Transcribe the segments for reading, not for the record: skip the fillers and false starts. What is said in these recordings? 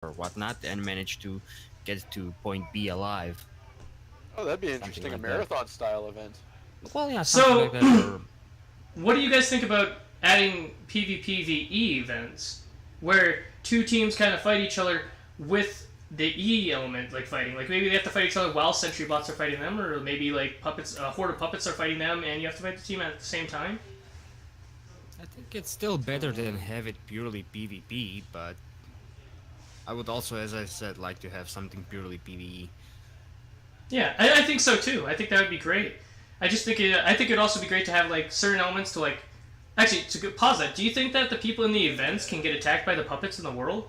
or whatnot and manage to get to point B alive, Oh, that'd be something interesting. A like that. marathon style event. Well, yeah, something like So, that. Or what do you guys think about adding PvPvE events, where two teams kind of fight each other with the E element, like fighting? Like maybe they have to fight each other while sentry bots are fighting them, or maybe like puppets, a horde of puppets are fighting them, and you have to fight the team at the same time. I think it's still better than have it purely PvP, but I would also, as I said, like to have something purely PvE. Yeah, I think so too. I think that would be great. I think it'd also be great to have like certain elements to like. Actually, to pause that, do you think that the people in the events can get attacked by the puppets in the world?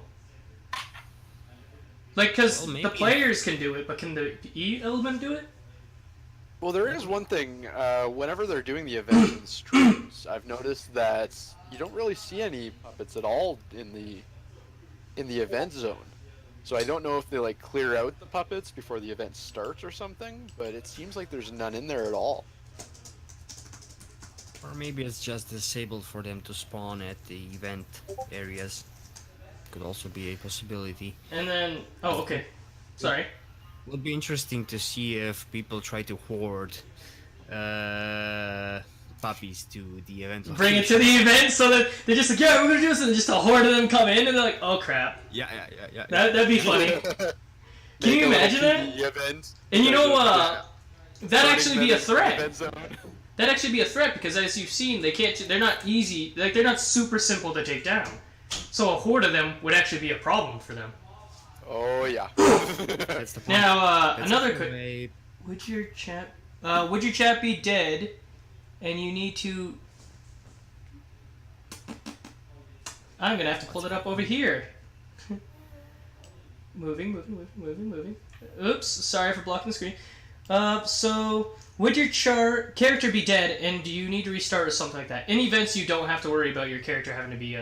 Like, because Well, the maybe. players can do it, but can the E element do it? Well, there is one thing. Whenever they're doing the events and streams, I've noticed that you don't really see any puppets at all in the event zone. So I don't know if they like clear out the puppets before the event starts or something, but it seems like there's none in there at all. Or maybe it's just disabled for them to spawn at the event areas. Could also be a possibility. And then, oh, okay, sorry. Would be interesting to see if people try to hoard puppies to the event. Bring it to the event so that they're just like, yeah, we're gonna do this, and just a horde of them come in, and they're like, oh crap. Yeah. That'd be funny. Can you imagine that? Event, And you know, that'd turning actually them be a into threat. event zone. That'd actually be a threat because, as you've seen, they're not easy, like they're not super simple to take down. So a horde of them would actually be a problem for them. Oh yeah. That's the point. Now, That's another the quick. way- Would your chat be dead, and you need to? I'm gonna have to pull it up over here. moving. Oops, sorry for blocking the screen. So would your character be dead, and do you need to restart or something like that? In events, you don't have to worry about your character having to be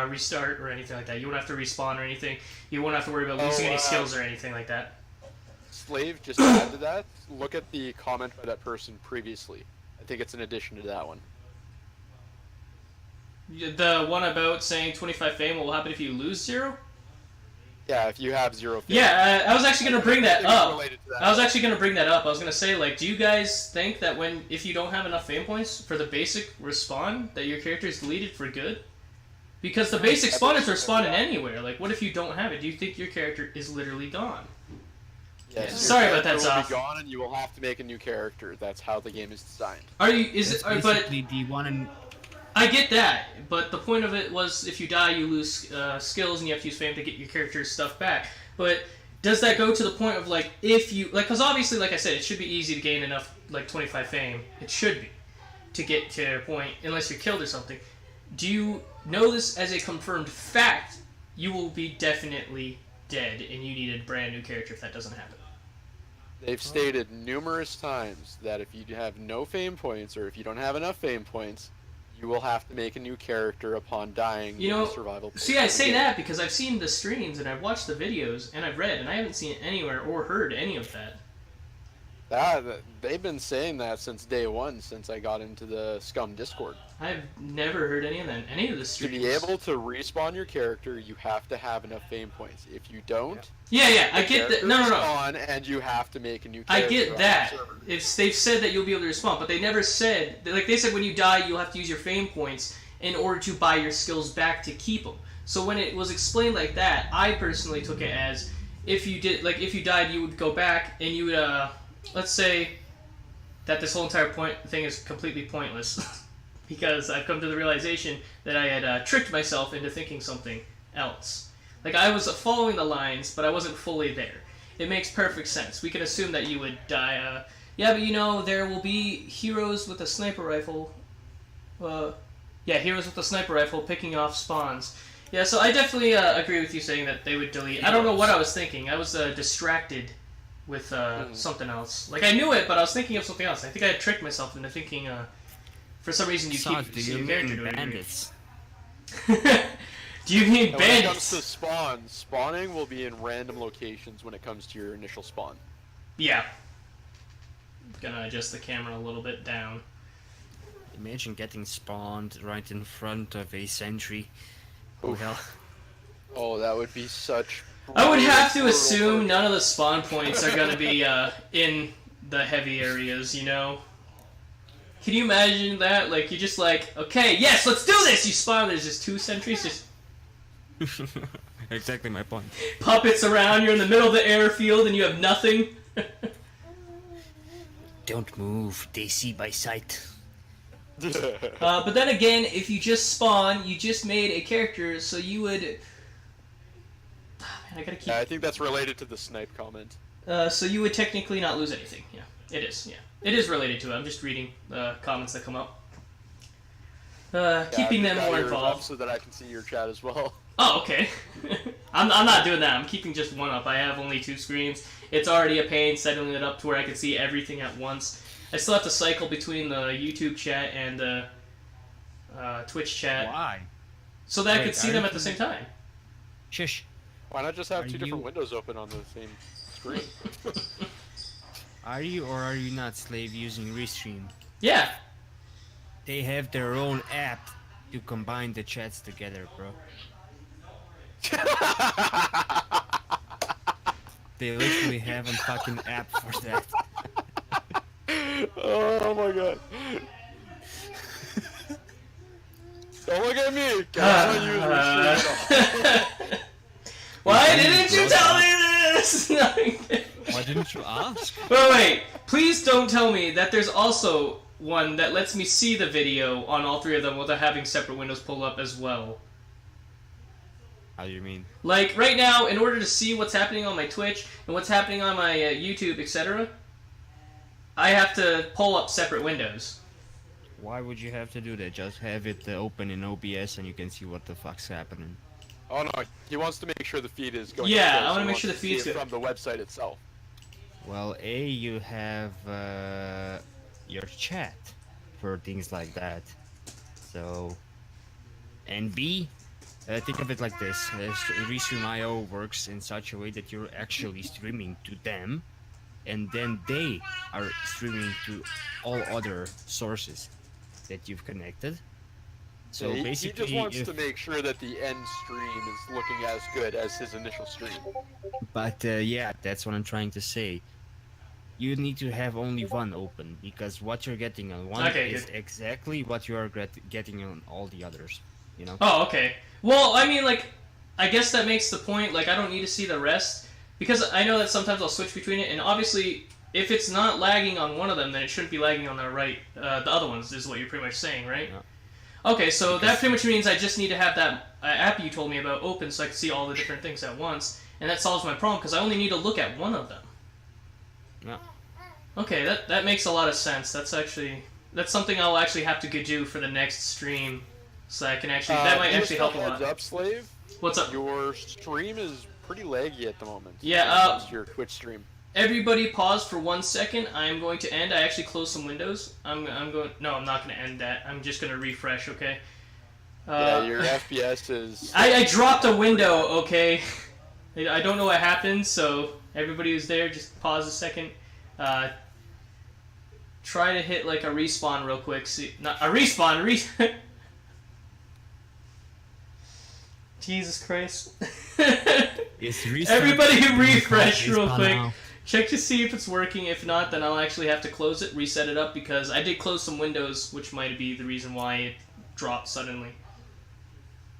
restart or anything like that. You won't have to respawn or anything. You won't have to worry about losing any skills or anything like that. Slave, just to add to that, look at the comment by that person previously. I think it's an addition to that one. The one about saying 25 fame, what will happen if you lose 0? Yeah, if you have 0 fame. Yeah, I was actually going to bring that I think it's up. related to that. I was actually going to bring that up. I was going to say, like, do you guys think that if you don't have enough fame points for the basic respawn, that your character is deleted for good? Because the basic spawn is respawning anywhere. Like, what if you don't have it? Do you think your character is literally gone? Yes, your Sorry about that, character will Zoff. be gone, and you will have to make a new character. That's how the game is designed. Are you? Is That's it? But basically the one and I get that. But the point of it was, if you die, you lose skills, and you have to use fame to get your character's stuff back. But does that go to the point of like, if you like? Because obviously, like I said, it should be easy to gain enough like 25 fame. It should be to get to a point, unless you're killed or something. Do you know this as a confirmed fact? You will be definitely dead, and you need a brand new character if that doesn't happen. They've stated numerous times that if you have no fame points, or if you don't have enough fame points, you will have to make a new character upon dying You in know, the survival. see, I say that because I've seen the streams and I've watched the videos and I've read, and I haven't seen it anywhere or heard any of that. They've been saying that since day one, since I got into the Scum Discord. I've never heard any of that in any of the To streams. be able to respawn your character, you have to have enough fame points. If you don't, Yeah, I get that. No. Respawn, and you have to make a new character. I get on that. the server. They've said that you'll be able to respond, but they never said, like they said, when you die, you'll have to use your fame points in order to buy your skills back to keep them. So when it was explained like that, I personally took it as if you died, you would go back and you would, let's say that this whole entire thing is completely pointless because I've come to the realization that I had tricked myself into thinking something else. Like, I was following the lines, but I wasn't fully there. It makes perfect sense. We can assume that you would die. Yeah, but you know, there will be heroes with a sniper rifle. Heroes with a sniper rifle picking off spawns. Yeah, so I definitely agree with you saying that they would delete. I don't know what I was thinking. I was distracted with something else. Like, I knew it, but I was thinking of something else. I think I had tricked myself into thinking, for some reason, you Sarge, keep do you your character mean doing it. bandits? Do you mean And when it comes bandits? to spawning will be in random locations when it comes to your initial spawn. Yeah. Gonna adjust the camera a little bit down. Imagine getting spawned right in front of a sentry. Oh Oof. hell. Oh, that would be such. I would have to brutal assume work. none of the spawn points are going to be in the heavy areas, you know? Can you imagine that? Like, you're just like, okay, yes, let's do this! You spawn, there's just 2 sentries, just Exactly my point. puppets around, you're in the middle of the airfield and you have nothing. Don't move, they see by sight. But then again, if you just spawn, you just made a character, so you would... Ah, man, I gotta keep... Yeah, I think that's related to the snipe comment. So you would technically not lose anything. Yeah, it is. Yeah, it is related to it. I'm just reading the comments that come up. Keeping them more involved. So that I can see your chat as well. Oh, okay. I'm not doing that. I'm keeping just one up. I have only 2 screens. It's already a pain setting it up to where I can see everything at once. I still have to cycle between the YouTube chat and the Twitch chat. Why? So that I Wait, could see are them you- at the same time. Shush. Why not just have Are 2 different you- windows open on the same screen? Are you or are you not Slave using Restream? Yeah. They have their own app to combine the chats together, bro. They literally have a fucking app for that. Oh my god. Don't look at me! Guys, I use Restream. Why didn't you tell me this? Why didn't you ask? Wait, please don't tell me that there's also one that lets me see the video on all 3 of them without having separate windows pulled up as well. How do you mean? Like, right now, in order to see what's happening on my Twitch and what's happening on my YouTube, etc., I have to pull up separate windows. Why would you have to do that? Just have it open in OBS and you can see what the fuck's happening. Oh no, he wants to make sure the feed is going. Yeah, up, I so wanna he make wants sure the to see feed's it good. from the website itself. Well, A, you have your chat for things like that. So, and B, think of it like this. Restream.io works in such a way that you're actually streaming to them, and then they are streaming to all other sources that you've connected. So he basically, just wants if- to make sure that the end stream is looking as good as his initial stream. But yeah, that's what I'm trying to say. You need to have only one open, because what you're getting on one Okay, is good. exactly what you are getting on all the others. You know? Oh, okay. Well, I mean, like, I guess that makes the point. Like, I don't need to see the rest, because I know that sometimes I'll switch between it, and obviously, if it's not lagging on one of them, then it shouldn't be lagging on the right, the other ones, is what you're pretty much saying, right? Yeah. Okay, so that pretty much means I just need to have that app you told me about open so I can see all the different things at once, and that solves my problem, because I only need to look at one of them. Yeah. Okay, that makes a lot of sense. That's something I'll actually have to do for the next stream, so I can actually, that might actually help a Heads lot. up, Slave. What's up? Your stream is pretty laggy at the moment. Yeah, when it comes to your Twitch stream. Everybody pause for 1 second. I'm going to end. I actually closed some windows. I'm going. No, I'm not going to end that. I'm just going to refresh. Okay. Yeah, your FPS is. I dropped a window. Okay. I don't know what happened. So everybody who's there, just pause a second. Try to hit like a respawn real quick. See, not a respawn. Jesus Christ. Everybody refresh real quick. Check to see if it's working. If not, then I'll actually have to close it, reset it up, because I did close some windows, which might be the reason why it dropped suddenly.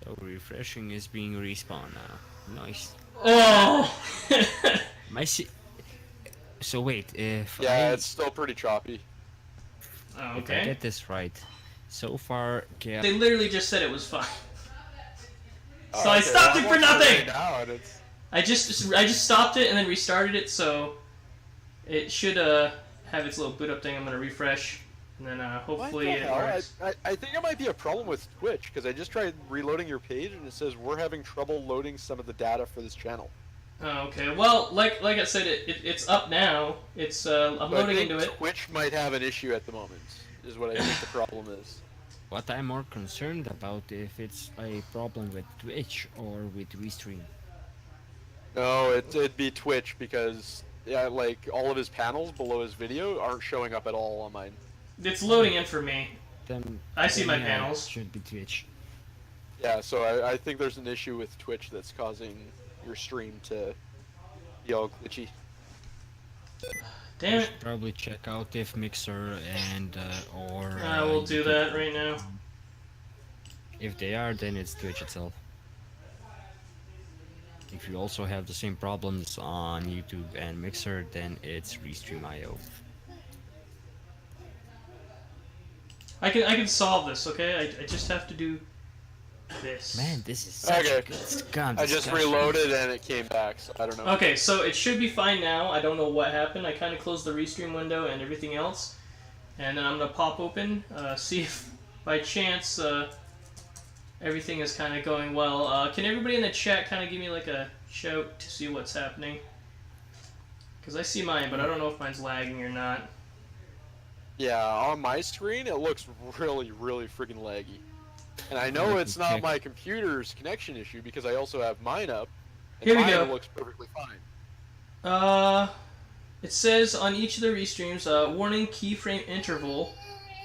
So refreshing is being respawned now. Nice. Oh! So wait, if Yeah, it's still pretty choppy. if I Okay. get this right, so far, okay, They literally just said it was fine. Oh, So I stopped it for nothing! Now, and it's... I just stopped it and then restarted it, so it should have its little boot up thing. I'm gonna refresh, and then hopefully What the it hell? works. I think it might be a problem with Twitch, because I just tried reloading your page and it says we're having trouble loading some of the data for this channel. Oh, okay. Well, like I said, it's up now. It's I'm So loading I think into it. Twitch might have an issue at the moment, is what I think the problem is. what I'm more concerned about if it's a problem with Twitch or with Restream. No, it'd be Twitch, because yeah, like all of his panels below his video aren't showing up at all on mine. It's loading in for me. Then I see my yeah, panels. it should be Twitch. Yeah, so I think there's an issue with Twitch that's causing your stream to be all glitchy. Damn You it. should probably check out if Mixer and or. I will do YouTube. that right now. If they are, then it's Twitch itself. If you also have the same problems on YouTube and Mixer, then it's Restream.io. I can solve this, okay? I just have to do this. Man, this is such a Okay. good Scum I just discussion. reloaded and it came back, so I don't know. Okay, so it should be fine now. I don't know what happened. I kind of closed the restream window and everything else. And then I'm going to pop open, see if by chance everything is kind of going well. Can everybody in the chat kind of give me like a shout to see what's happening? Because I see mine, but I don't know if mine's lagging or not. Yeah, on my screen it looks really, really freaking laggy. And I know it's not my computer's connection issue because I also have mine up. And Here we mine go. looks perfectly fine. It says on each of the restreams, warning keyframe interval.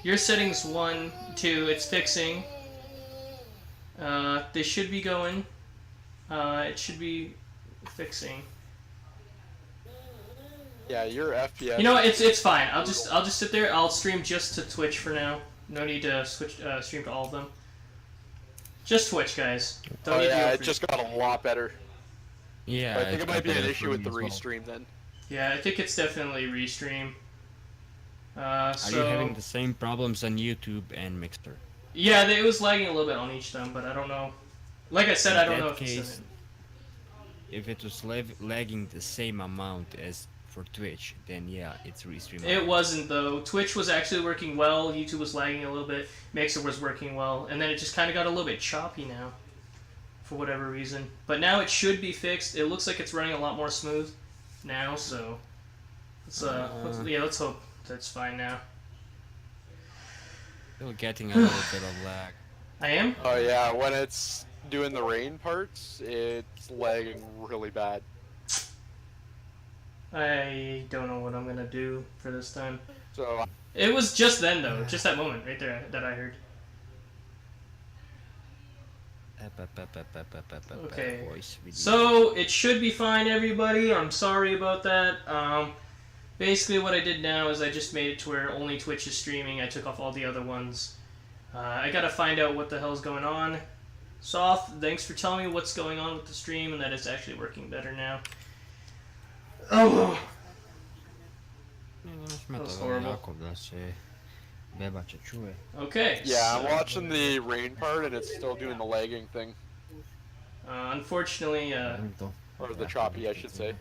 Your settings 1, 2, it's fixing. They should be going. It should be fixing. Yeah, your FPS. You know what? It's fine. I'll just sit there. I'll stream just to Twitch for now. No need to switch stream to all of them. Just Twitch, guys. Don't Oh need yeah, to it just got a lot better. Yeah, But I think it's it might got be an better issue for with me the as well. restream then. Yeah, I think it's definitely restream. Are So you having the same problems on YouTube and Mixer? yeah, it was lagging a little bit on each of them, but I don't know. Like I said, I don't In know that if it's case, if it was lagging the same amount as for Twitch, then yeah, it's Restream. It wasn't though. Twitch was actually working well. YouTube was lagging a little bit. Mixer was working well, and then it just kind of got a little bit choppy now, for whatever reason. But now it should be fixed. It looks like it's running a lot more smooth now. So let's hope that's fine now. Still getting a little bit of lag. I am. Oh yeah, when it's doing the rain parts, it's lagging really bad. I don't know what I'm gonna do for this time. So It was just then though, just that moment right there that I heard. Okay. Voice video. So it should be fine, everybody. I'm sorry about that. Basically, what I did now is I just made it to where only Twitch is streaming. I took off all the other ones. I gotta find out what the hell's going on. Soft, thanks for telling me what's going on with the stream and that it's actually working better now. Oh. That was horrible. Okay. yeah, I'm so, watching the rain part and it's still doing the lagging thing. unfortunately, Or the choppy, I should say.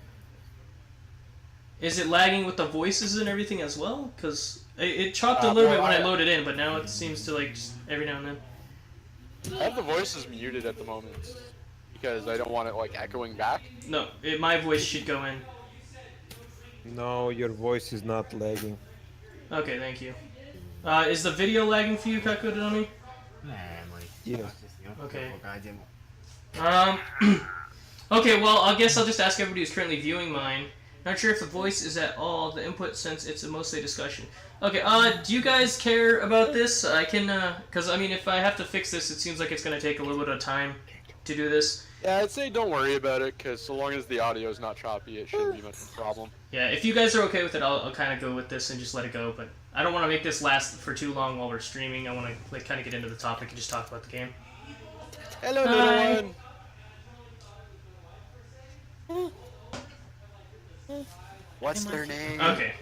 is it lagging with the voices and everything as well? Because it chopped a little bit when I loaded in, but now it seems to like just every now and then. I have the voices muted at the moment because I don't want it like echoing back. No, my voice should go in. No, your voice is not lagging. Okay, thank you. Is the video lagging for you, Kakodami? Yeah. Okay. Okay, well, I guess I'll just ask everybody who's currently viewing mine. Not sure if the voice is at all the input since it's mostly discussion. Okay, do you guys care about this? I can, because, I mean, if I have to fix this, it seems like it's going to take a little bit of time to do this. Yeah, I'd say don't worry about it because so long as the audio is not choppy, it shouldn't be much of a problem. Yeah, if you guys are okay with it, I'll kind of go with this and just let it go, but I don't want to make this last for too long while we're streaming. I want to, like, kind of get into the topic and just talk about the game. Hello, Hi. little one. What's their name? Okay.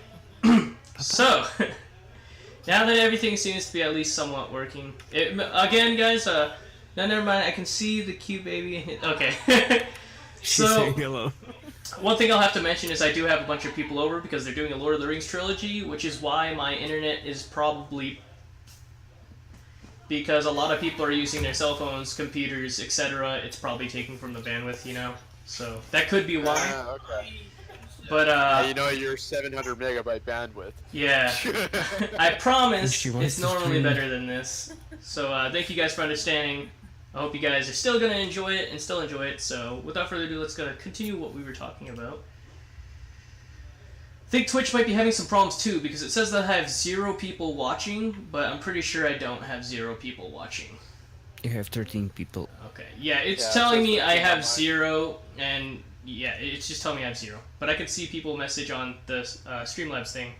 So, now that everything seems to be at least somewhat working, again, guys, no, never mind. I can see the cute baby. Okay. She's So, saying hello. one thing I'll have to mention is I do have a bunch of people over because they're doing a Lord of the Rings trilogy, which is why my internet is probably... Because a lot of people are using their cell phones, computers, etc. It's probably taking from the bandwidth, you know? So, that could be why. Okay. But, You know your 700 megabyte bandwidth. yeah. I promise She wants it's to normally stream. better than this. So thank you guys for understanding. I hope you guys are still going to enjoy it and still enjoy it. So without further ado, let's go continue what we were talking about. I think Twitch might be having some problems too because it says that I have 0 people watching, but I'm pretty sure I don't have 0 people watching. You have 13 people. Okay. Yeah, it's Yeah, telling it says me I 13 on have mine. 0, and yeah, it's just telling me I have 0. But I can see people message on the Streamlabs thing.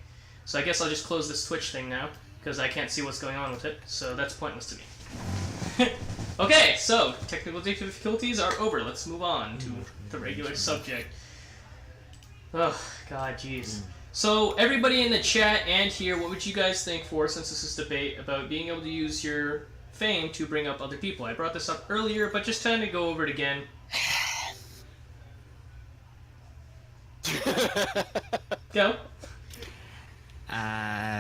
So I guess I'll just close this Twitch thing now, because I can't see what's going on with it. So that's pointless to me. Okay, so technical difficulties are over. Let's move on to the regular subject. Oh, God, jeez. So, everybody in the chat and here, what would you guys think for, since this is debate, about being able to use your fame to bring up other people? I brought this up earlier, but just trying to go over it again. Go.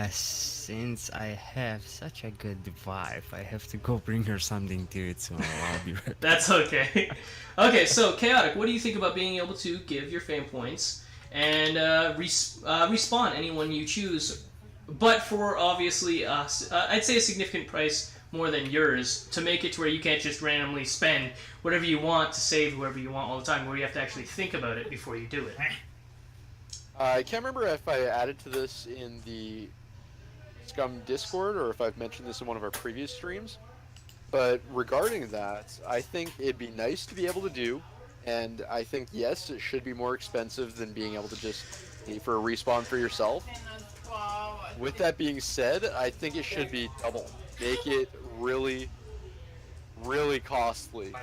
Since I have such a good vibe, I have to go bring her something to it, so I'll be right back. That's okay. Okay, so, Chaotic, what do you think about being able to give your fame points and respawn anyone you choose, but for, obviously, I'd say a significant price more than yours, to make it to where you can't just randomly spend whatever you want to save whoever you want all the time, where you have to actually think about it before you do it. I can't remember if I added to this in the Scum Discord or if I've mentioned this in one of our previous streams, but regarding that, I think it'd be nice to be able to do, and I think, yes, it should be more expensive than being able to just pay for a respawn for yourself. With that being said, I think it should be double. Make it really, really costly to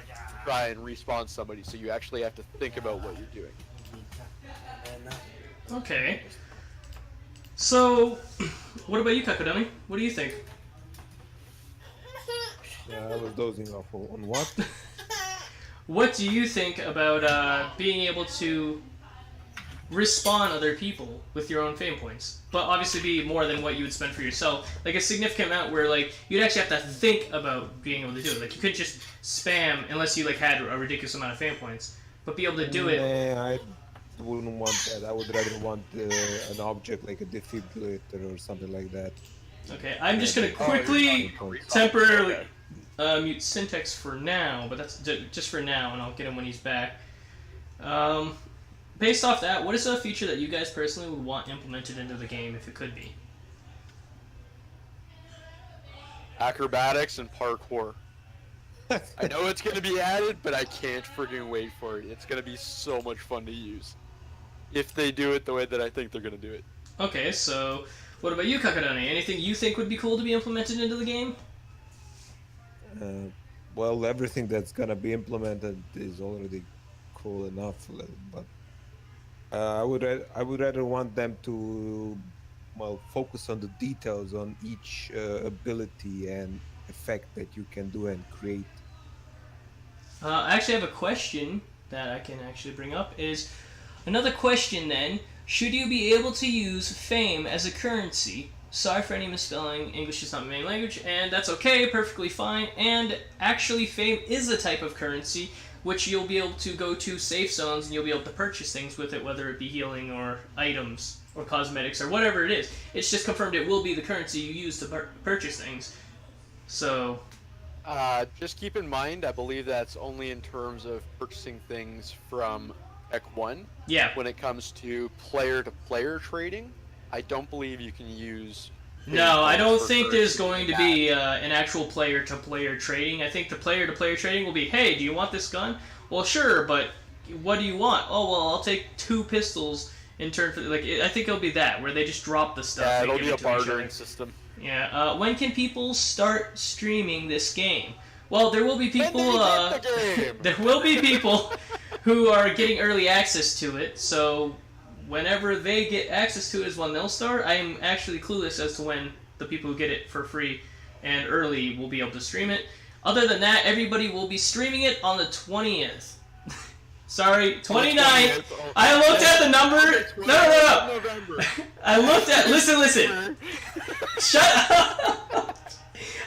try and respawn somebody, so you actually have to think about what you're doing. Okay. So, what about you, Kakadami? What do you think? Yeah, I was dozing off on what? What do you think about being able to respawn other people with your own fame points? But obviously be more than what you would spend for yourself. Like a significant amount where like you'd actually have to think about being able to do it. Like you couldn't just spam unless you like had a ridiculous amount of fame points. But be able to do it. I wouldn't want that. I would rather want an object like a defibrillator or something like that. Okay, I'm just gonna quickly temporarily mute Syntax for now, but that's just for now, and I'll get him when he's back. Based off that, what is a feature that you guys personally would want implemented into the game if it could be? Acrobatics and parkour. I know it's going to be added, but I can't freaking wait for it. It's going to be so much fun to use. If they do it the way that I think they're going to do it. Okay, so what about you, Kakadani? Anything you think would be cool to be implemented into the game? Well, everything that's gonna be implemented is already cool enough, but I would rather want them to, well, focus on the details on each ability and effect that you can do and create. I actually have a question that I can actually bring up. Is another question then, should you be able to use fame as a currency? Sorry for any misspelling, English is not my main language, and that's okay, perfectly fine. And actually fame is a type of currency which you'll be able to go to safe zones and you'll be able to purchase things with it, whether it be healing or items or cosmetics or whatever it is. It's just confirmed it will be the currency you use to purchase things. So... just keep in mind, I believe that's only in terms of purchasing things from Tech 1. yeah. When it comes to player-to-player trading, I don't believe you can use... No, I don't think there's currency going to in be that. an actual player-to-player trading. I think the player-to-player trading will be, hey, do you want this gun? Well, sure, but what do you want? Oh, well, I'll take 2 pistols in turn for... Like, I think it'll be that, where they just drop the stuff. Yeah, and it'll give be it a to each other. bartering system. Yeah, when can people start streaming this game? Well, there will be people, When did he get the game? there will be people who are getting early access to it, so whenever they get access to it is when they'll start. I am actually clueless as to when the people who get it for free and early will be able to stream it. Other than that, everybody will be streaming it on the 20th. Sorry, 29th. I looked at the number. No. November. I looked at. Listen. Shut up.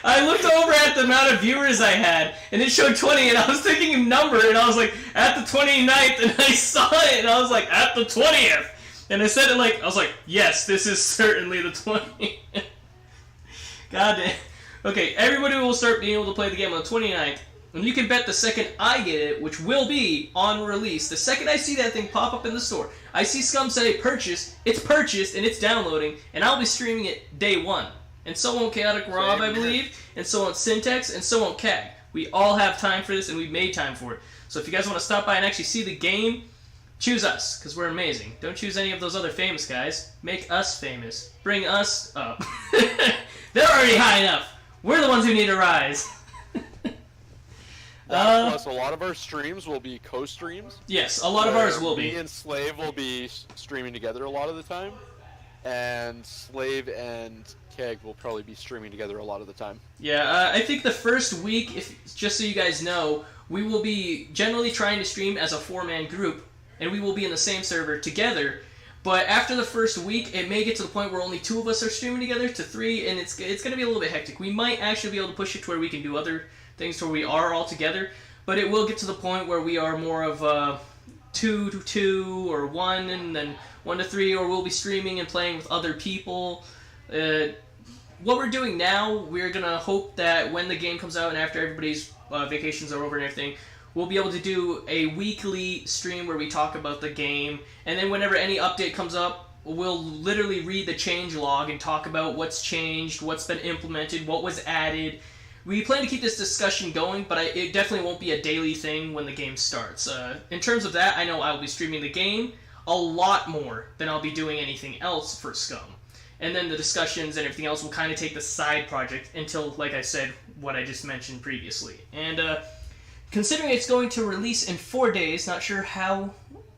I looked over at the amount of viewers I had, and it showed 20, and I was thinking of number, and I was like, at the 29th, and I saw it, and I was like, at the 20th. And I said it like, I was like, yes, this is certainly the 20th. God damn. Okay, everybody will start being able to play the game on the 29th, and you can bet the second I get it, which will be on release, the second I see that thing pop up in the store, I see Scum say purchase, it's purchased, and it's downloading, and I'll be streaming it day 1. And so won't Chaotic Rob, I believe, and so won't Syntax, and so won't Cag. We all have time for this, and we've made time for it. So if you guys want to stop by and actually see the game, choose us, because we're amazing. Don't choose any of those other famous guys. Make us famous. Bring us up. They're already high enough. We're the ones who need to rise. Plus, a lot of our streams will be co-streams. Yes, a lot of ours will Me be. and Slave will be streaming together a lot of the time, and Slave and Keg will probably be streaming together a lot of the time. Yeah, I think the first week, just so you guys know, we will be generally trying to stream as a 4-man group, and we will be in the same server together. But after the first week, it may get to the point where only 2 of us are streaming together to 3, and it's going to be a little bit hectic. We might actually be able to push it to where we can do other things to where we are all together, but it will get to the point where we are more of 2 to 2 or 1 and then 1 to 3, or we'll be streaming and playing with other people. What we're doing now, we're going to hope that when the game comes out and after everybody's vacations are over and everything, we'll be able to do a weekly stream where we talk about the game, and then whenever any update comes up, we'll literally read the change log and talk about what's changed, what's been implemented, what was added. We plan to keep this discussion going, but it definitely won't be a daily thing when the game starts. In terms of that, I know I'll be streaming the game a lot more than I'll be doing anything else for Scum. And then the discussions and everything else will kind of take the side project until, like I said, what I just mentioned previously. And considering it's going to release in 4 days, not sure how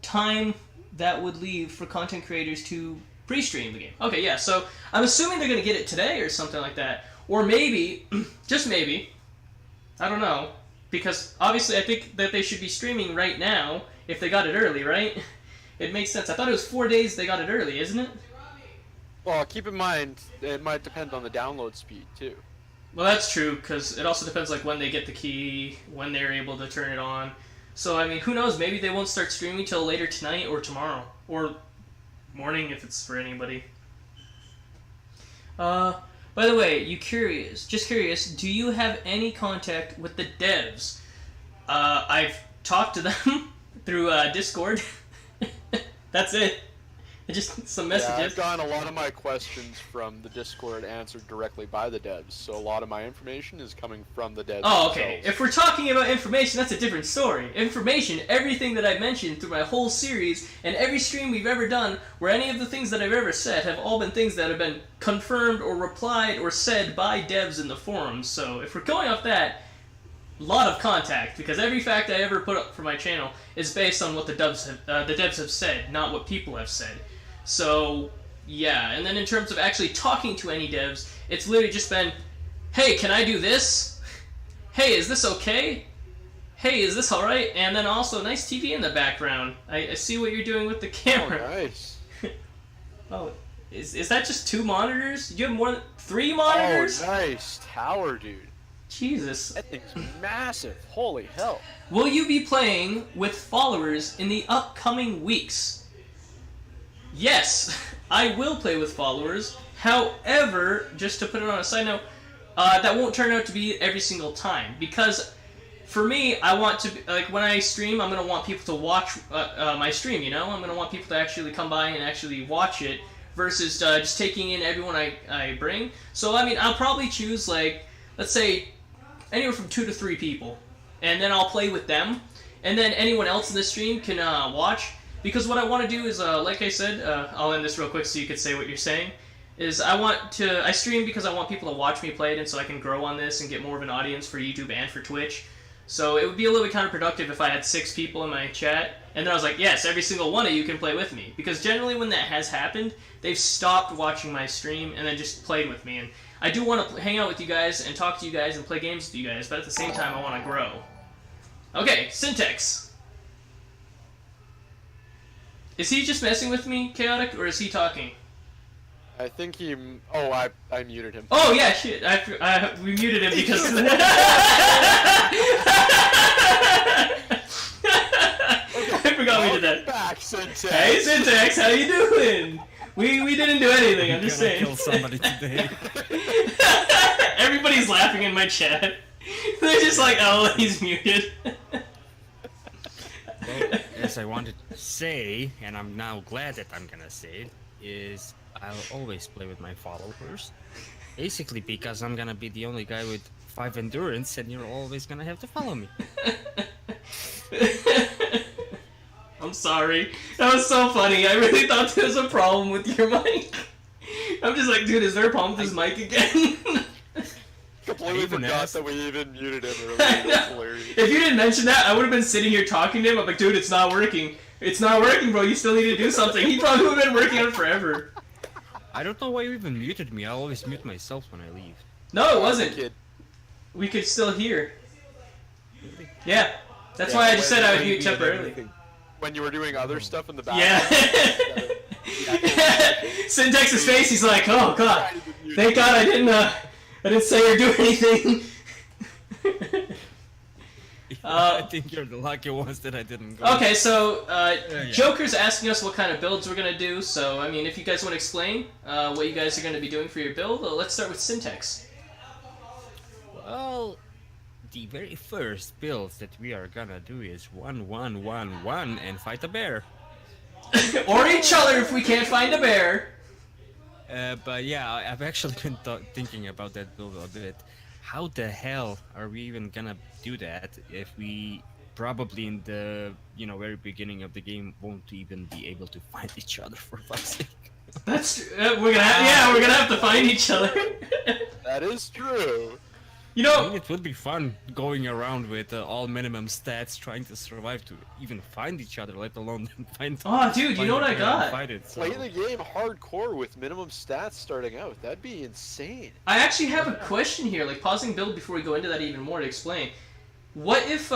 time that would leave for content creators to pre-stream the game. Okay, yeah, so I'm assuming they're going to get it today or something like that. Or maybe, just maybe, I don't know, because obviously I think that they should be streaming right now if they got it early, right? It makes sense. I thought it was 4 days they got it early, isn't it? Well, keep in mind, it might depend on the download speed, too. Well, that's true, because it also depends like when they get the key, when they're able to turn it on. So, I mean, who knows? Maybe they won't start streaming till later tonight or tomorrow. Or morning if it's for anybody. By the way, just curious, do you have any contact with the devs? I've talked to them through Discord. That's it. Just some messages. Yeah, I've gotten a lot of my questions from the Discord answered directly by the devs, so a lot of my information is coming from the devs Oh, okay. themselves. If we're talking about information, that's a different story. Information, everything that I mentioned through my whole series and every stream we've ever done, where any of the things that I've ever said have all been things that have been confirmed or replied or said by devs in the forums. So if we're going off that, a lot of contact, because every fact I ever put up for my channel is based on what the devs have said, not what people have said. So, yeah, and then in terms of actually talking to any devs, it's literally just been, hey, can I do this? Hey, is this okay? Hey, is this alright? And then also, nice TV in the background. I see what you're doing with the camera. Oh, nice. Oh, is that just 2 monitors? You have more than 3 monitors? Oh, nice tower, dude. Jesus. That thing's massive. Holy hell. Will you be playing with followers in the upcoming weeks? Yes, I will play with followers. However, just to put it on a side note, that won't turn out to be every single time. Because for me, I want to, like, when I stream, I'm going to want people to watch my stream, you know? I'm going to want people to actually come by and actually watch it versus just taking in everyone I bring. So, I mean, I'll probably choose, like, let's say, anywhere from 2 to 3 people. And then I'll play with them. And then anyone else in the stream can watch. Because what I want to do is, like I said, I'll end this real quick so you can say what you're saying, is I stream because I want people to watch me play it and so I can grow on this and get more of an audience for YouTube and for Twitch. So it would be a little bit counterproductive if I had 6 people in my chat, and then I was like, yes, every single one of you can play with me. Because generally when that has happened, they've stopped watching my stream and then just played with me. And I do want to hang out with you guys and talk to you guys and play games with you guys, but at the same time I want to grow. Okay, Syntax. Is he just messing with me, Chaotic, or is he talking? I think he... Oh, I muted him. Oh, yeah, shit. We muted him because... I forgot we did that. Back, Syntax. Hey, Syntax, how you doing? We didn't do anything, I'm just saying. Kill somebody today. Everybody's laughing in my chat. They're just like, oh, he's muted. Well, as I wanted to say, and I'm now glad that I'm gonna say it, is I'll always play with my followers. Basically because I'm gonna be the only guy with 5 endurance, and you're always gonna have to follow me. I'm sorry. That was so funny. I really thought there was a problem with your mic. I'm just like, dude, is there a problem with his mic again? Completely even forgot asked. that we even muted him earlier. That's hilarious. If you didn't mention that, I would have been sitting here talking to him. I'm like, dude, it's not working. It's not working, bro. You still need to do something. He probably would have been working on it forever. I don't know why you even muted me. I always mute myself when I leave. No, it wasn't. Kid. We could still hear. Yeah. That's why I just said I would mute temporarily. When you were doing other stuff in the back. Yeah. Syntex's face, he's like, oh god. Thank god I didn't say or do anything. I think you're the lucky ones that I didn't go. Okay, so Joker's asking us what kind of builds we're gonna do. So I mean, if you guys want to explain what you guys are gonna be doing for your build, let's start with Syntax. Well, the very first build that we are gonna do is 1-1-1-1 and fight a bear. Or each other if we can't find a bear. But yeah, I've actually been thinking about that build a bit. How the hell are we even gonna do that if we probably in the very beginning of the game won't even be able to find each other, for fuck's sake? That's we're gonna have to find each other. That is true. You I know, mean, it would be fun going around with all minimum stats, trying to survive to even find each other, let alone find. oh dude, you know what I got? Fight it, so. Play the game hardcore with minimum stats starting out. That'd be insane. I actually have a question here, like pausing build before we go into that even more to explain. What if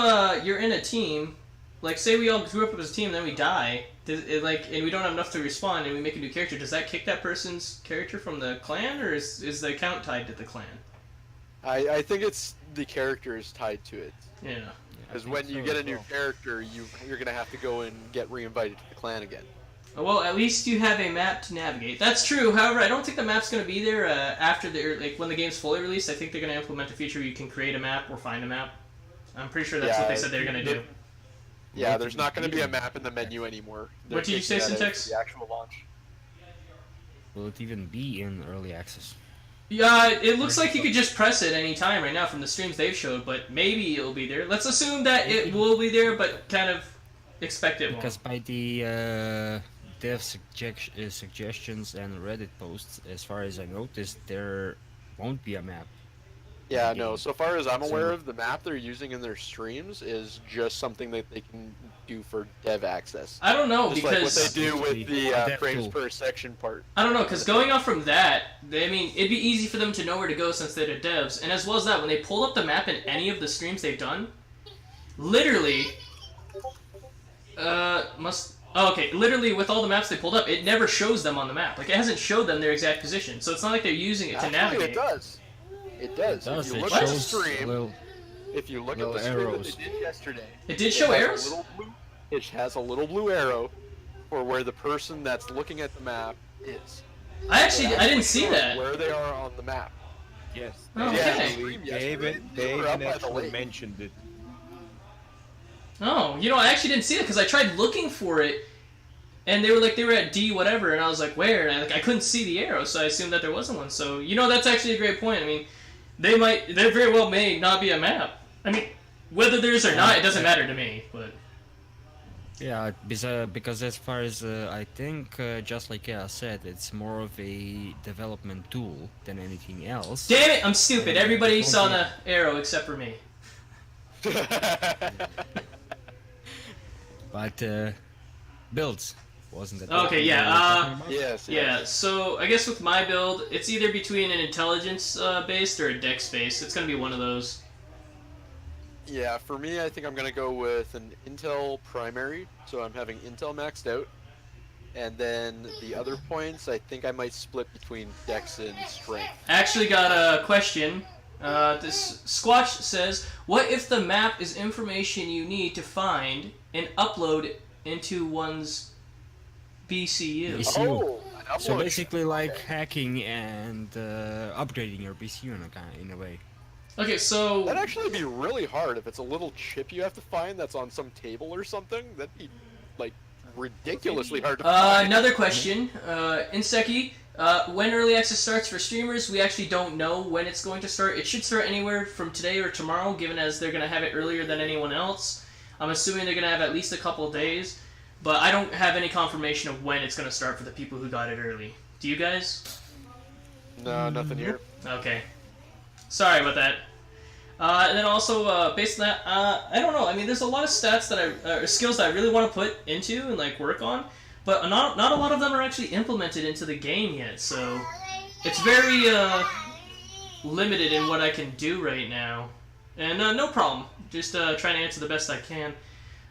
you're in a team, like say we all grew up as a team and then we die, and we don't have enough to respawn and we make a new character, does that kick that person's character from the clan, or is the account tied to the clan? I think it's the character is tied to it. Yeah. Because when you get a new character, you're gonna have to go and get reinvited to the clan again. Well, at least you have a map to navigate. That's true. However, I don't think the map's going to be there after when the game's fully released. I think they're going to implement a feature where you can create a map or find a map. I'm pretty sure that's what they said they're going to do. Yeah, there's not going to be a map in the menu anymore. What did you say, Syntax? The actual launch. Will it even be in early access? Yeah, it looks like you could just press it any time right now from the streams they've showed, but maybe it'll be there. Let's assume that it will be there, but kind of expect it won't. Because by the dev suggestions and Reddit posts, as far as I noticed, there won't be a map. Yeah, no. So far as I'm aware of, the map they're using in their streams is just something that they can do for dev access. I don't know, Just because like what they do with the Dev frames tool. per section part. I don't know, because going off from that, I mean, it'd be easy for them to know where to go since they're the devs. And as well as that, when they pull up the map in any of the streams they've done, literally, literally with all the maps they pulled up, it never shows them on the map. Like, it hasn't showed them their exact position. So it's not like they're using it to navigate. It does. It does. It does. If you It look at the shows stream, little- if you look at little the stream arrows. that they did yesterday, It did show has a arrows? little blue- It has a little blue arrow for where the person that's looking at the map is. I didn't see that. Where they are on the map. Yes. Oh, Yeah, okay. stream They yesterday, even, they they were up even by the actually lake. mentioned it. Oh, I actually didn't see it because I tried looking for it, and they were at D whatever, and I was like, where? And I couldn't see the arrow, so I assumed that there wasn't one. So that's actually a great point. I mean, there very well may not be a map. I mean, whether there is or not, it doesn't matter to me. But Yeah, because as far as I think, just like I said, it's more of a development tool than anything else. damn it, I'm stupid. Everybody saw the arrow except for me. But builds wasn't that? Okay, what yeah, we were talking about? Yes. Yeah, so I guess with my build, it's either between an intelligence based or a dex based. It's gonna be one of those. Yeah, for me, I think I'm going to go with an Intel primary, so I'm having Intel maxed out. And then the other points, I think I might split between Dex and Strength. Actually got a question. This Squatch says, what if the map is information you need to find and upload into one's BCU? BCU. Oh, an So upload. basically, like hacking and upgrading your BCU in a way. Okay, so That'd actually be really hard if it's a little chip you have to find that's on some table or something. That'd be, like, ridiculously hard to find. another question. Inseki, When early access starts for streamers, we actually don't know when it's going to start. It should start anywhere from today or tomorrow, given as they're going to have it earlier than anyone else. I'm assuming they're going to have at least a couple of days, but I don't have any confirmation of when it's going to start for the people who got it early. Do you guys? No, nothing here. Okay. Sorry about that. And then also, based on that, I don't know. I mean, there's a lot of stats that skills that I really want to put into and like work on, but not a lot of them are actually implemented into the game yet. So it's very limited in what I can do right now. And no problem. Just trying to answer the best I can.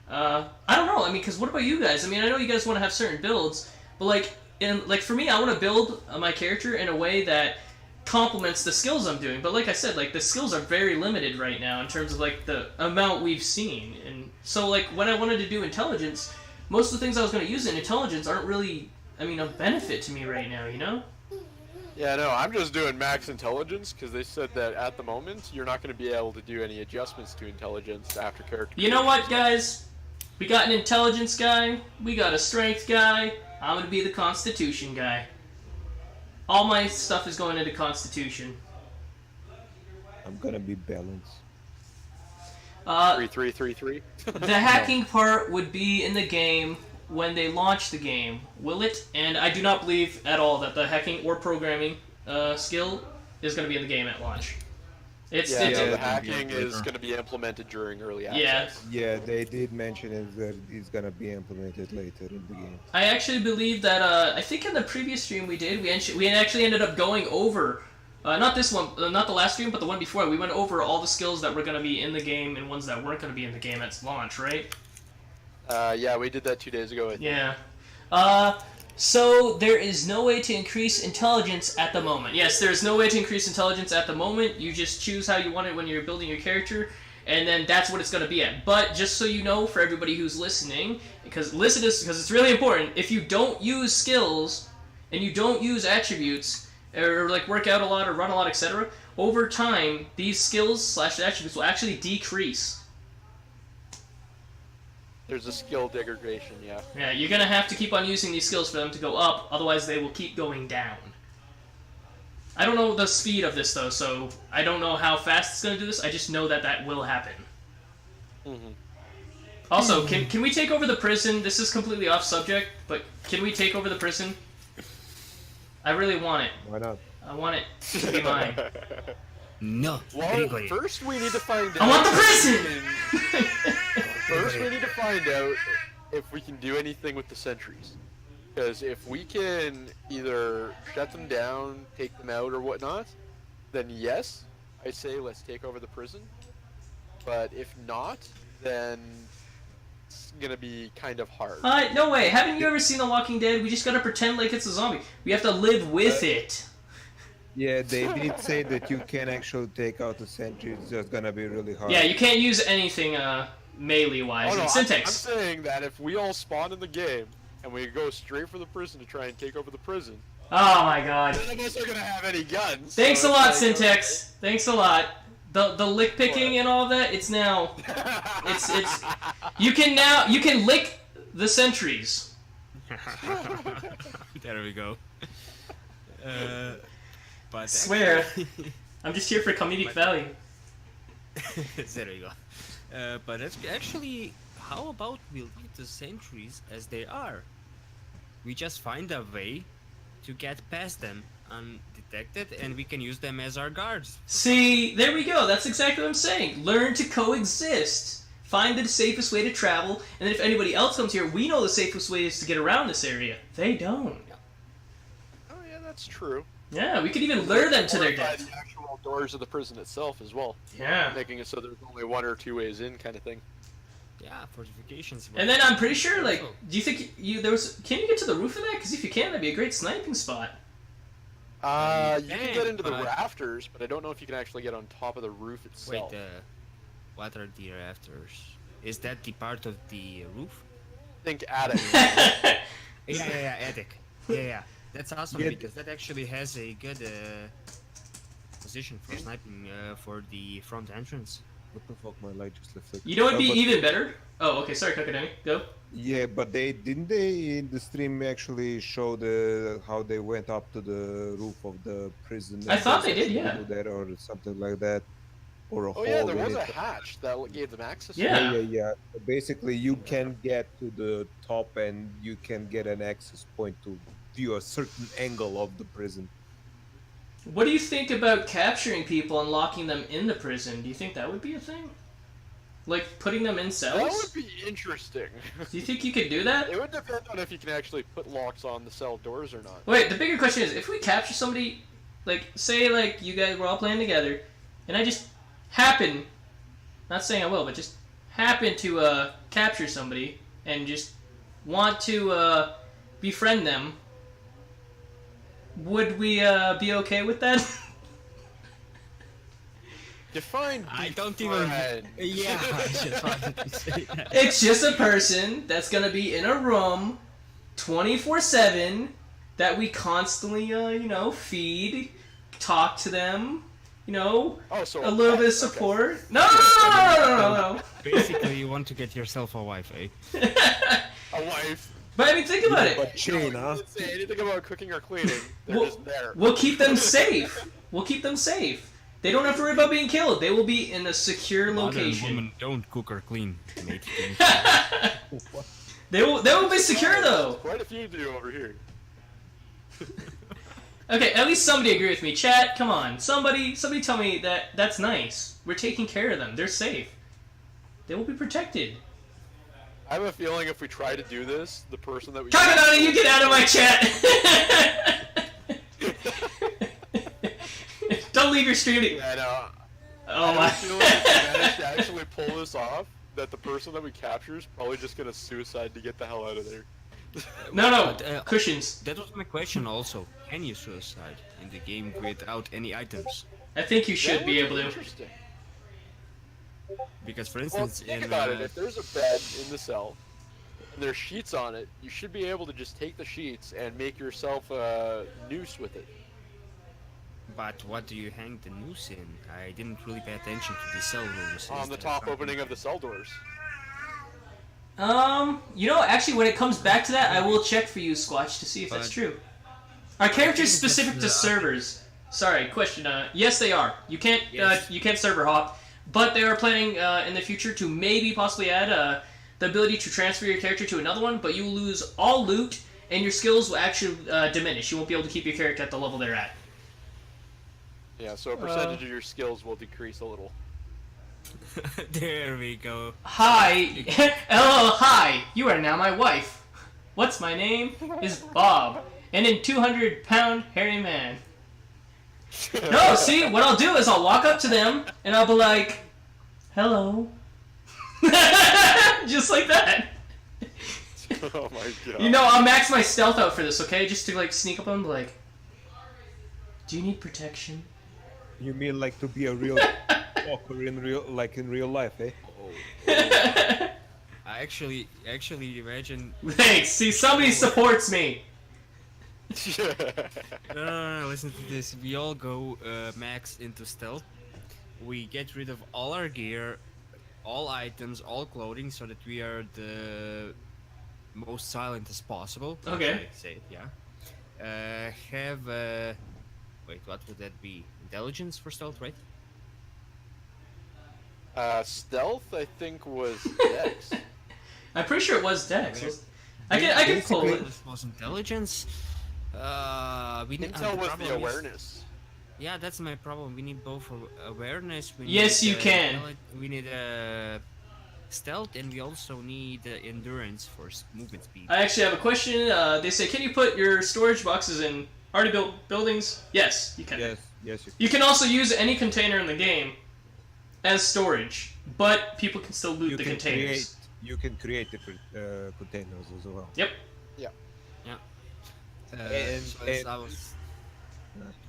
I don't know. I mean, because what about you guys? I mean, I know you guys want to have certain builds, but like for me, I want to build my character in a way that complements the skills I'm doing. But like I said, like the skills are very limited right now in terms of like the amount we've seen. And so like when I wanted to do intelligence, most of the things I was going to use in intelligence aren't really, I mean, of benefit to me right now, you know? Yeah, no, I'm just doing max intelligence because they said that at the moment you're not going to be able to do any adjustments to intelligence after character. You know what, guys? We got an intelligence guy, we got a strength guy, I'm going to be the constitution guy. All my stuff is going into constitution. I'm gonna be balanced. 3-3-3-3. The hacking part would be in the game when they launch the game, will it? And I do not believe at all that the hacking or programming skill is going to be in the game at launch. The hacking is going to be implemented during early access. Yeah, they did mention it that it's gonna be implemented later in the game. I actually believe that, I think in the previous stream we did, we actually ended up going over, not this one, not the last stream, but the one before, we went over all the skills that were going to be in the game and ones that weren't going to be in the game at launch, right? Yeah, we did that 2 days ago, I think. Yeah. So there is no way to increase intelligence at the moment. Yes, there is no way to increase intelligence at the moment. You just choose how you want it when you're building your character, and then that's what it's going to be at. But just so you know, for everybody who's listening, because it's really important, if you don't use skills and you don't use attributes, or like work out a lot or run a lot, etc., over time, these skills / attributes will actually decrease. There's a skill degradation, yeah. Yeah, you're going to have to keep on using these skills for them to go up, otherwise they will keep going down. I don't know the speed of this, though, so I don't know how fast it's going to do this. I just know that that will happen. Also, can we take over the prison? This is completely off subject, but can we take over the prison? I really want it. Why not? I want it to be mine. No. Well, first we need to find out... I want the prison! First we need to find out if we can do anything with the sentries. Because if we can either shut them down, take them out, or whatnot, then yes, I say let's take over the prison. But if not, then it's gonna be kind of hard. No way. Haven't you ever seen The Walking Dead? We just gotta pretend like it's a zombie. We have to live with it. Yeah, they did say that you can actually take out the sentry. It's just gonna be really hard. Yeah, you can't use anything melee-wise. Oh, no, Syntax. I'm saying that if we all spawn in the game and we go straight for the prison to try and take over the prison, Oh my god. none of us are gonna have any guns. Thanks so a lot, it's like, Syntax. Thanks a lot. The lick picking and all that, it's now you can lick the sentries. There we go. But Swear. I'm just here for comedic value. there we go. But actually, how about we leave the sentries as they are? We just find a way to get past them undetected, and we can use them as our guards. See, there we go. That's exactly what I'm saying. Learn to coexist. Find the safest way to travel, and then if anybody else comes here, we know the safest way is to get around this area. They don't. Oh yeah, that's true. Yeah, we could even lure them to their Fortify death. the actual doors of the prison itself as well. Yeah. Making it so there's only 1 or 2 ways in, kind of thing. Yeah, fortifications. And then I'm pretty sure, like, do you think can you get to the roof of that? Because if you can, that'd be a great sniping spot. You can get into the but- rafters, but I don't know if you can actually get on top of the roof itself. Wait, what are the rafters? Is that the part of the roof? Think attic. Yeah, attic. Yeah. That's awesome Yeah. because that actually has a good position for sniping for the front entrance. What the fuck? My light just left. You know what'd be but- even better? Oh, okay. Sorry, Kakademi. Go. Yeah, but didn't they in the stream actually show the how they went up to the roof of the prison? I and thought there's they did, actually yeah. window there or something like that, or a Oh hole yeah, there in was it. a hatch that gave them access. Yeah. Yeah. So basically, you can get to the top and you can get an access point to view a certain angle of the prison. What do you think about capturing people and locking them in the prison? Do you think that would be a thing? Like putting them in That cells? would be interesting. Do you think you could do that? It would depend on if you can actually put locks on the cell doors or not. Wait, the bigger question is, if we capture somebody, like, say, like, you guys were all playing together, and I just happen, not saying I will, but just happen to, capture somebody, and just want to, befriend them, would we, be okay with that? Define. I don't even. befriend. Yeah, I just wanted to say that. It's just a person that's gonna be in a room 24/7 that we constantly, you know, feed, talk to them, you know, Oh, so a little bit of okay. support. No. Basically, you want to get yourself a wife, eh? A wife. But I mean, think about it. But chain, huh? Didn't say anything about cooking or cleaning. They're Well- just there. We'll keep them safe. We'll keep them safe. They don't have to worry about being killed. They will be in a secure Modern location. women don't cook or clean, mate. They will be secure though. Quite a few do over here. Okay, at least somebody agree with me. Chat, come on. Somebody tell me that that's nice. We're taking care of them. They're safe. They will be protected. I have a feeling if we try to do this, the person that we Kakanana, you get out of my chat! Don't leave your stream. And, Oh I my. feel like if we manage to actually pull this off, that the person that we capture is probably just gonna suicide to get the hell out of there. No, But, cushions. That was my question also. Can you suicide in the game without any items? I think you should That be would able to. Interesting. Because, for Well, instance, think in about it. If there's a bed in the cell, and there's sheets on it, you should be able to just take the sheets and make yourself a noose with it. but what do you hang the noose in? I didn't really pay attention to the cell rooms. On Is the there top something- opening of the cell doors. You know, actually, when it comes back to that, I will check for you, Squatch, to see if that's But- true. Are characters think that's specific to the- servers? Sorry, question. Yes, they are. You can't. Yes. You can't server hop, but they are planning in the future to maybe possibly add the ability to transfer your character to another one. But you will lose all loot, and your skills will actually diminish. You won't be able to keep your character at the level they're at. Yeah, so a percentage of your skills will decrease a little. There we go. Hi, hello, hi. You are now my wife. What's my name? Is Bob, and in 200-pound hairy man. No, see, what I'll do is I'll walk up to them and I'll be like, "Hello," just like that. Oh my god. You know, I'll max my stealth out for this, okay? Just to like sneak up on them, like, "Do you need protection?" You mean like to be a real talker in real life, eh? I actually imagine. Thanks. See, somebody supports me. No, listen to this. We all go max into stealth. We get rid of all our gear, all items, all clothing, so that we are the most silent as possible. Okay. I say it, yeah. Wait, what would that be? Intelligence for stealth, right? Stealth, I think, was Dex. I'm pretty sure it was Dex. I can pull it. This was intelligence. We need Intel was problem the is- awareness. Yeah, that's my problem. We need both awareness. We Yes, need, you can. We need stealth, and we also need endurance for movement speed. I actually have a question. They say, can you put your storage boxes in already built buildings? Yes, you can. Yes. You can also use any container in the game as storage, but people can still loot the containers. You can create different containers as well. Yep. And- So and- I was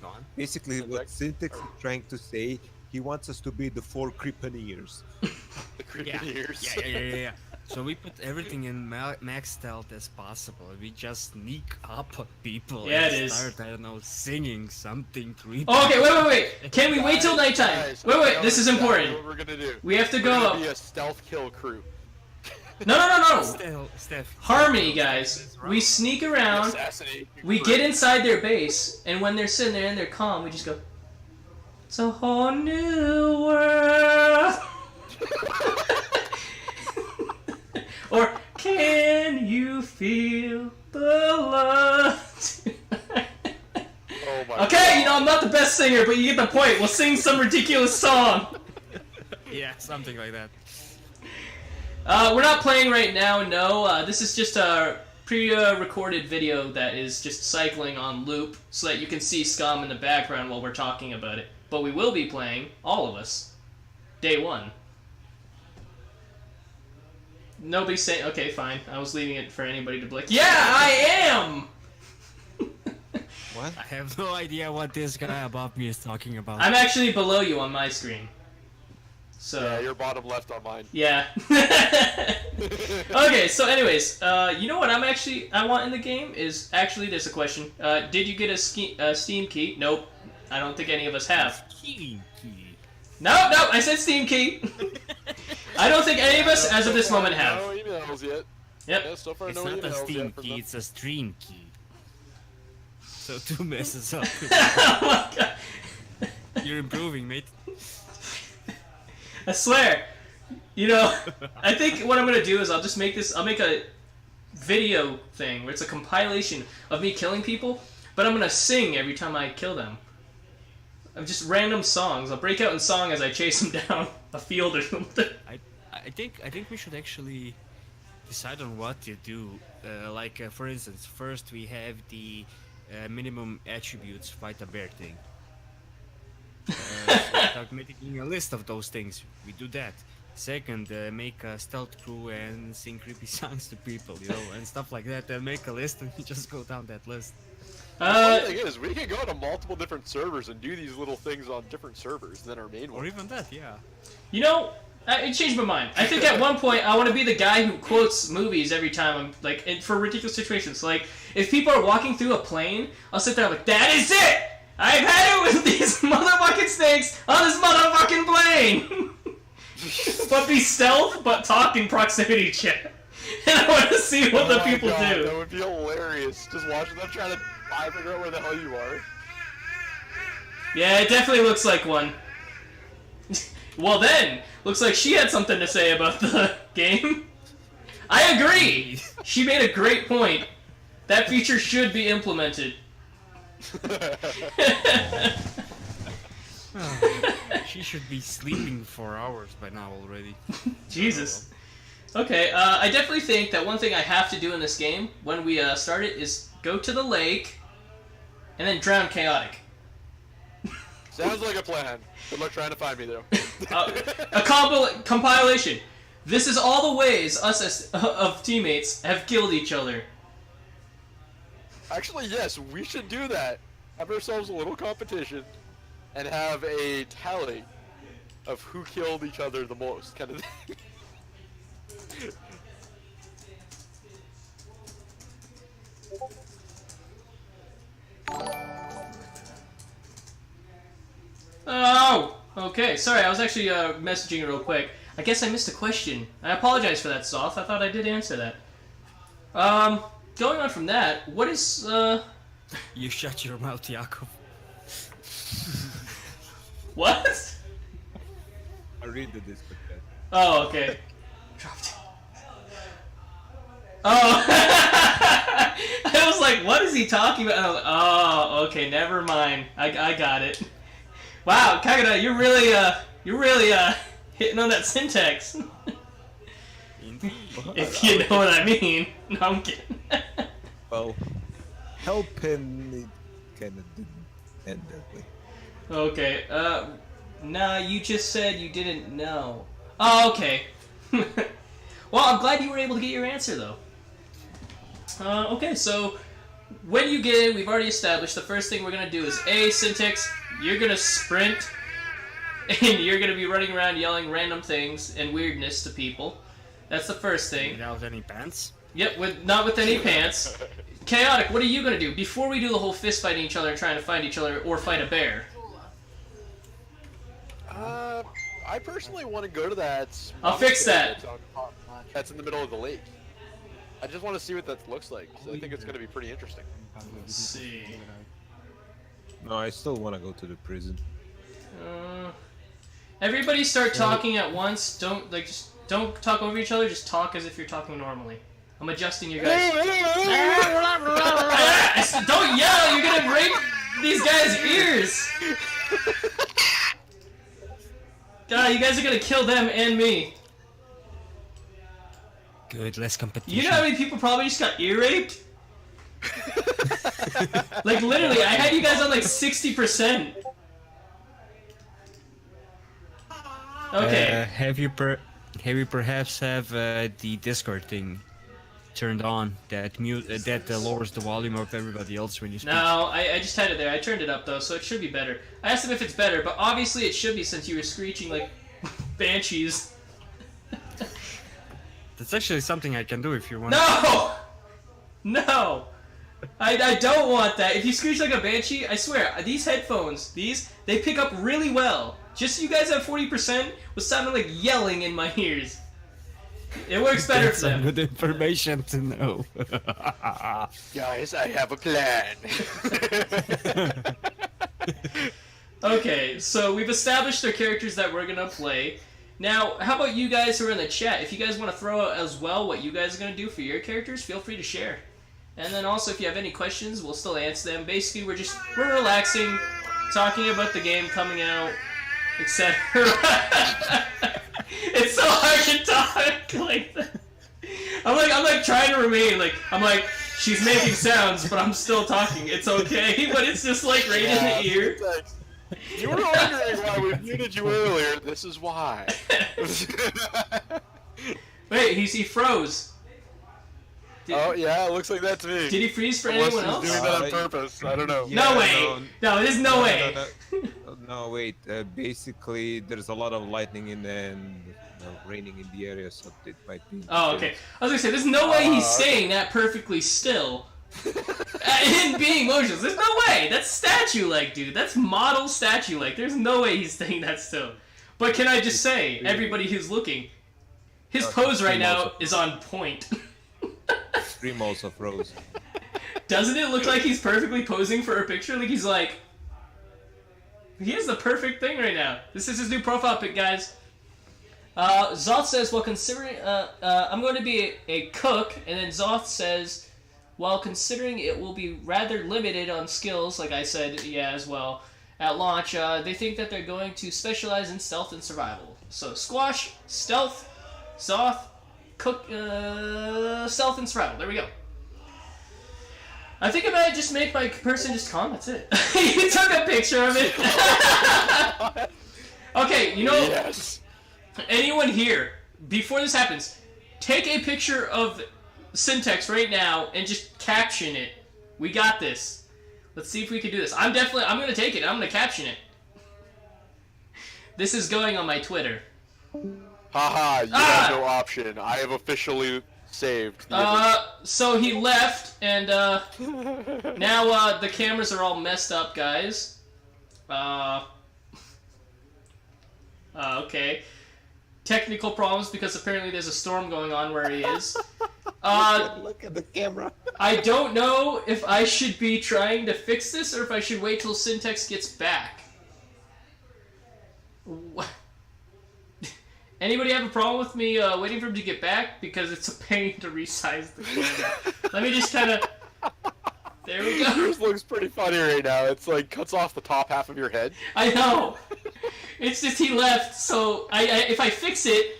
gone. Basically, what Correct. Syntax is trying to say, he wants us to be the 4 Creepaneers. The creepy ears. Yeah. So we put everything in max stealth as possible. We just sneak up on people Yeah, and it is. start, I don't know, singing something creepy. Oh, okay, wait. Can we wait till nighttime? Guys, Wait, I this is know exactly important. What we're gonna do. We have to We're go. gonna be a stealth kill crew. No. Steph. Harmony, guys. We sneak around. Assassinate. We get inside their base, and when they're sitting there and they're calm, we just go, "It's a whole new world." Or, "Can you feel the love?" Oh my Okay, you know, I'm not the best singer, but you get the point. We'll sing some ridiculous song. Yeah, something like that. We're not playing right now, no. This is just a pre-recorded video that is just cycling on loop so that you can see Scum in the background while we're talking about it. But we will be playing, all of us, day one. Nobody's saying, okay, fine. I was leaving it for anybody to blink. Yeah, I am! What? I have no idea what this guy above me is talking about. I'm actually below you on my screen. So, Yeah, you're bottom left on mine. yeah. Okay, so anyways, you know what I want in the game is, actually, there's a question. Did you get a Steam key? Nope. I don't think any of us have. Key. No, I said Steam key. I don't think any of us, as of this moment, have. No emails yet. Yep. Yeah, so far It's no not a emails Steam yet from key, them. it's a stream key. So two messes up. Oh my god. You're improving, mate. I swear. You know, I think what I'm gonna do is I'll make a video thing where it's a compilation of me killing people, but I'm gonna sing every time I kill them. Of just random songs. I'll break out in song as I chase them down a field or something. I think we should actually decide on what to do. For instance, first we have the minimum attributes fight a bear thing. So start making a list of those things. We do that. Second, make a stealth crew and sing creepy songs to people, you know, and stuff like that. And make a list and just go down that list. The funny thing is, we can go to multiple different servers and do these little things on different servers than our main Or one. even that, yeah. You know, it changed my mind. I think at one point I want to be the guy who quotes movies every time I'm like for ridiculous situations. Like if people are walking through a plane, I'll sit there like, "That is it! I've had it with these motherfucking snakes on this motherfucking plane." But be stealth, but talk in proximity chat. And I want to see what the Oh my people God, do. That would be hilarious. Just watching them trying to figure out where the hell you are. Yeah, it definitely looks like one. Well then, looks like she had something to say about the game. I agree! She made a great point. That feature should be implemented. She should be sleeping for hours by now already. Jesus. Okay, I definitely think that one thing I have to do in this game, when we start it, is go to the lake, and then drown Chaotic. Sounds like a plan. Good luck trying to find me, though. A compilation. This is all the ways us as of teammates have killed each other. Actually, yes, we should do that. Have ourselves a little competition and have a tally of who killed each other the most, kind of thing. Oh, okay. Sorry, I was actually messaging real quick. I guess I missed a question. I apologize for that, Soth. I thought I did answer that. Going on from that, what is, You shut your mouth, Jakob. What? I read the Discord chat. Oh, okay. Dropped it. Oh! I was like, what is he talking about? And I was like, oh, okay, never mind. I got it. Wow, Kagura, you're really hitting on that syntax. Indeed. If you know what I mean. No, I'm kidding. Well, helping it kind of didn't end that way. Okay, nah, you just said you didn't know. Oh, okay. Well, I'm glad you were able to get your answer, though. Okay, so when you get in, we've already established the first thing we're going to do is syntax, you're going to sprint, and you're going to be running around yelling random things and weirdness to people. That's the first thing. Without any pants? Yep, not with any pants. Chaotic, what are you gonna do before we do the whole fist fighting each other and trying to find each other or fight a bear? I personally want to go to that. I'll fix that. That's in the middle of the lake. I just want to see what that looks like. So I think it's going to be pretty interesting. Let's see. No, I still want to go to the prison. Everybody start talking at once. Just don't talk over each other. Just talk as if you're talking normally. I'm adjusting you guys. Don't yell. You're gonna break these guys' ears. God, you guys are gonna kill them and me. Good, less competition. You know how many people probably just got ear raped? Like literally, I had you guys on like 60%. Okay. Have you perhaps have the Discord thing turned on that lowers the volume of everybody else when you speak? No, I just had it there. I turned it up though, so it should be better. I asked him if it's better, but obviously it should be since you were screeching like banshees. That's actually something I can do if you want. No! No! I don't want that. If you screech like a banshee, I swear, these headphones, they pick up really well. Just so you guys have 40% was sounding like yelling in my ears. It works better for them. Good information to know. Guys, I have a plan. Okay, so we've established the characters that we're gonna play. Now, how about you guys who are in the chat? If you guys want to throw out as well what you guys are going to do for your characters, feel free to share. And then also, if you have any questions, we'll still answer them. Basically, we're relaxing, talking about the game coming out, etc. It's so hard to talk like that. I'm like trying to remain like she's making sounds, but I'm still talking. It's okay, but it's just like right in the ear. You were wondering why we muted you earlier. This is why. Wait, he froze. Oh yeah, it looks like that to me. Did he freeze for Unless anyone he's else? doing that on purpose. I don't know. Yeah, No way! No, there's no way! No, wait. Basically, there's a lot of lightning and raining in the area, so it might be. Oh, okay. I was gonna say, there's no way he's staying that perfectly still. And being motionless. There's no way! That's statue-like, dude. That's model statue-like. There's no way he's staying that still. But can I just say, everybody who's looking, his pose right now is on point. Stream also froze. Doesn't it look like he's perfectly posing for a picture? Like he's like... He has the perfect thing right now. This is his new profile pic, guys. Zoth says, well, considering... I'm going to be a cook. And then Zoth says, while considering it will be rather limited on skills, like I said, yeah, as well, at launch, they think that they're going to specialize in stealth and survival. So, squash, stealth, Zoth, cook, stealth and survival. There we go. I think I might just make my person just calm. That's it. You took a picture of it. Okay, you know, Yes. anyone here, before this happens, take a picture of Syntax right now and just caption it. We got this. Let's see if we can do this. I'm going to take it. I'm going to caption it. This is going on my Twitter. Haha, you have no option. I have officially saved the image. So he left, and now the cameras are all messed up, guys. Okay. Technical problems because apparently there's a storm going on where he is. Look at the camera. I don't know if I should be trying to fix this or if I should wait till Syntax gets back. What? Anybody have a problem with me waiting for him to get back? Because it's a pain to resize the camera. Let me just kind of... There we go. Yours looks pretty funny right now. It's like cuts off the top half of your head. I know. It's just he left, so if I fix it,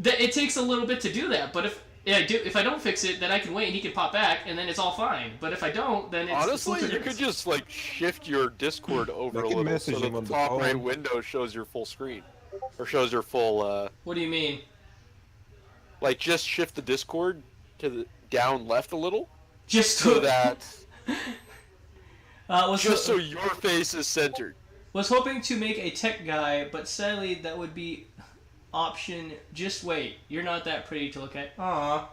it takes a little bit to do that. But if I don't fix it, then I can wait and he can pop back, and then it's all fine. But if I don't, then it's Honestly, you could just like shift your Discord over a little so that the top right window shows your full screen, or shows your full. What do you mean? Like just shift the Discord to the down left a little, Just so that just so your face is centered. Was hoping to make a tech guy, but sadly that would be option. Just wait. You're not that pretty to look at. Aww.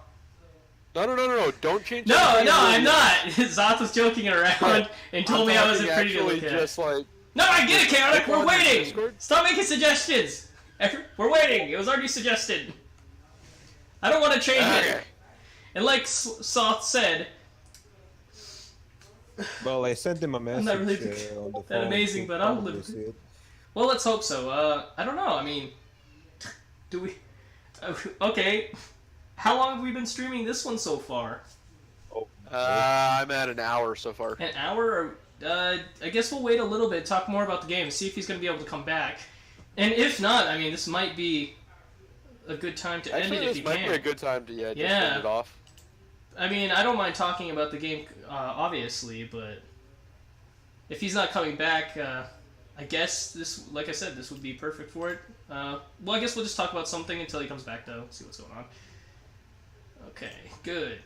No. Don't change. No, anything I'm in not. Zoth was joking around and told me I wasn't pretty to look at. Just like. No, I get it, Chaotic. We're waiting. Discord? Stop making suggestions. We're waiting. It was already suggested. I don't want to change it. And like Soth said. Well, I sent him a message not really on the phone. that amazing, so but I'll probably live. see it. Well, let's hope so. I don't know. I mean, do we? Okay. How long have we been streaming this one so far? I'm at an hour so far. An hour? I guess we'll wait a little bit, talk more about the game, see if he's going to be able to come back. And if not, I mean, this might be a good time to end it if you can. This might be a good time to just Yeah. end it off. I mean, I don't mind talking about the game, obviously, but if he's not coming back, I guess this, like I said, this would be perfect for it. Well, I guess we'll just talk about something until he comes back, though. See what's going on. Okay, good.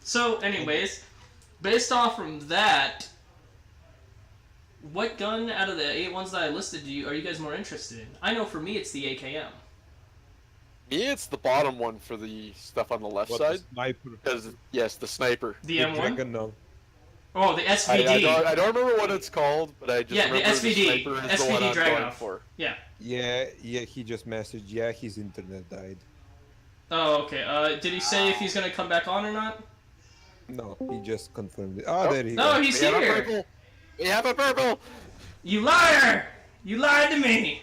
So, anyways, based off from that, what gun out of the 8 ones that I listed are you guys more interested in? I know for me it's the AKM. Me, it's the bottom one for the stuff on the left side. The sniper. Because, yes, the sniper. The M1? Dragon, Oh, the SVD. I don't remember what it's called, but I just remember the SVD. the sniper is the one I'm Dragunov. going for. Yeah. Yeah, he just messaged, yeah, his internet died. Oh, okay. Did he say if he's gonna come back on or not? No, he just confirmed it. Oh, there he No, goes. he's We have a here! purple! We have a purple! You liar! You lied to me!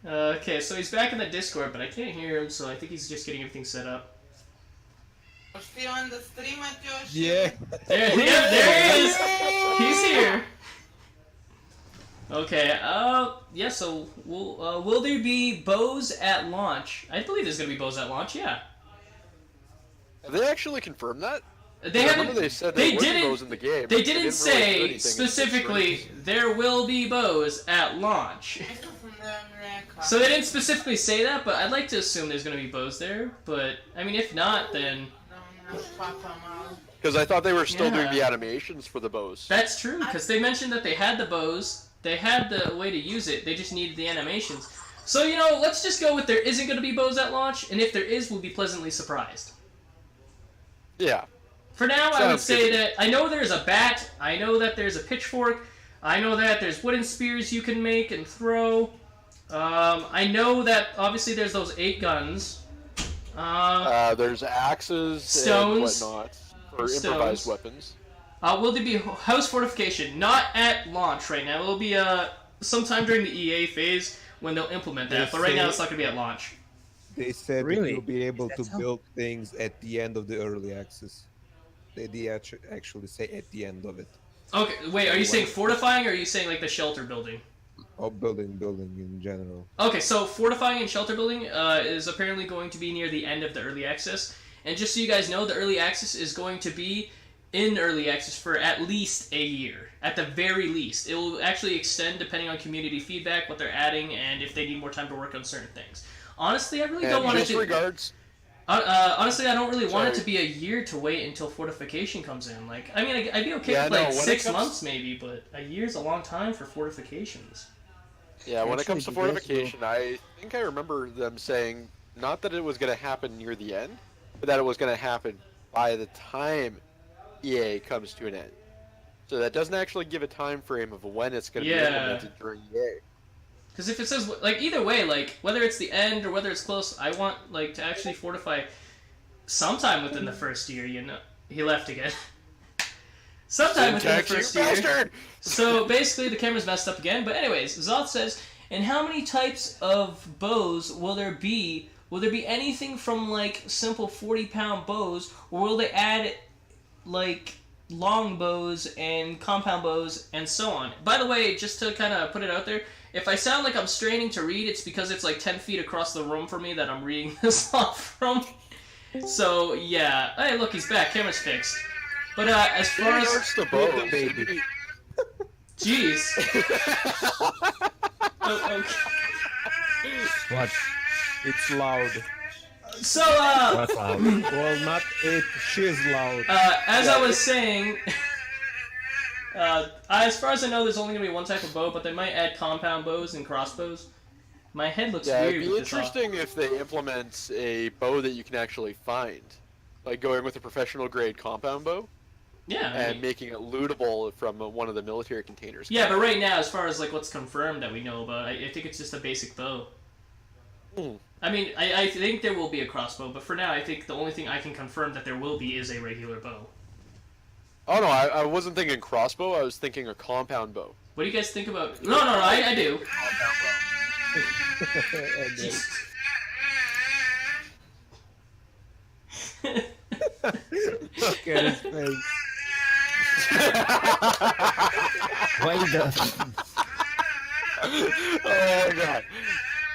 Okay, so he's back in the Discord, but I can't hear him, so I think he's just getting everything set up. Was he on the stream at Josh? Yeah. There he is! He's here! Okay, yeah, so will there be bows at launch? I believe there's gonna be bows at launch, yeah. Have they actually confirmed that? They I haven't. remember they said They there wasn't didn't. bows in the game. They but didn't really do say anything in specifically this there will be bows at launch. So they didn't specifically say that, but I'd like to assume there's gonna be bows there. But I mean, if not, then Because I thought they were still doing Yeah. the animations for the bows. that's true. Because they mentioned that they had the bows, they had the way to use it. They just needed the animations. So you know, let's just go with there isn't gonna be bows at launch, and if there is, we'll be pleasantly surprised. Yeah. For now, I would Sounds say good. that I know there's a bat, I know that there's a pitchfork, I know that there's wooden spears you can make and throw. I know that obviously there's those 8 guns. There's axes Stones. and whatnot for Stones. improvised weapons. Will there be house fortification? Not at launch right now. It'll be sometime during the EA phase when they'll implement that. They But right now say- it's not going to be at launch. They said that Really? you'll be able to That's how- build things at the end of the early access. They did actually say at the end of it. Okay, wait, are you saying fortifying or are you saying like the shelter building? Or building in general. Okay, so fortifying and shelter building is apparently going to be near the end of the early access. And just so you guys know, the early access is going to be in early access for at least a year. At the very least. It will actually extend depending on community feedback, what they're adding, and if they need more time to work on certain things. Honestly, I really don't And want it just to... regards. honestly, I don't really want it Sorry. to be a year to wait until fortification comes in. Like, I mean, I'd be okay Yeah, with no, like when it 6 comes- months maybe, but a year's a long time for fortifications. Yeah, when it comes to Actually, the best fortification, I think I remember them saying not that it was going to happen near the end, but that it was going to happen by the time EA comes to an end. So that doesn't actually give a time frame of when it's going to Yeah. be implemented during EA. Because if it says, like, either way, like, whether it's the end or whether it's close, I want, like, to actually fortify sometime within the first year, you know? He left again. Sometime within the Syntax, you first year. bastard! So, basically, the camera's messed up again. But anyways, Zoth says, and how many types of bows will there be? Will there be anything from, like, simple 40-pound bows, or will they add, like, long bows and compound bows and so on? By the way, just to kind of put it out there, if I sound like I'm straining to read, it's because it's like 10 feet across the room for me that I'm reading this off from. So, yeah. Hey, look, he's back. Camera's fixed. But, as far as... Regards to bows, baby. Jeez. Oh, okay. What? It's loud. So, What's loud? Well, not it. She's loud. as I was saying... as far as I know, there's only going to be one type of bow, but they might add compound bows and crossbows. My head looks Yeah, weird it'd be with this off. interesting if they implement a bow that you can actually find, like going with a professional grade compound bow Yeah. I and mean- making it lootable from one of the military containers. yeah, but right now, as far as like what's confirmed that we know about, I think it's just a basic bow. Hmm. I mean, I think there will be a crossbow, but for now, I think the only thing I can confirm that there will be is a regular bow. Oh no, I wasn't thinking crossbow. I was thinking a compound bow. What do you guys think about? No, I do. Look at his face. Why the? Oh my god.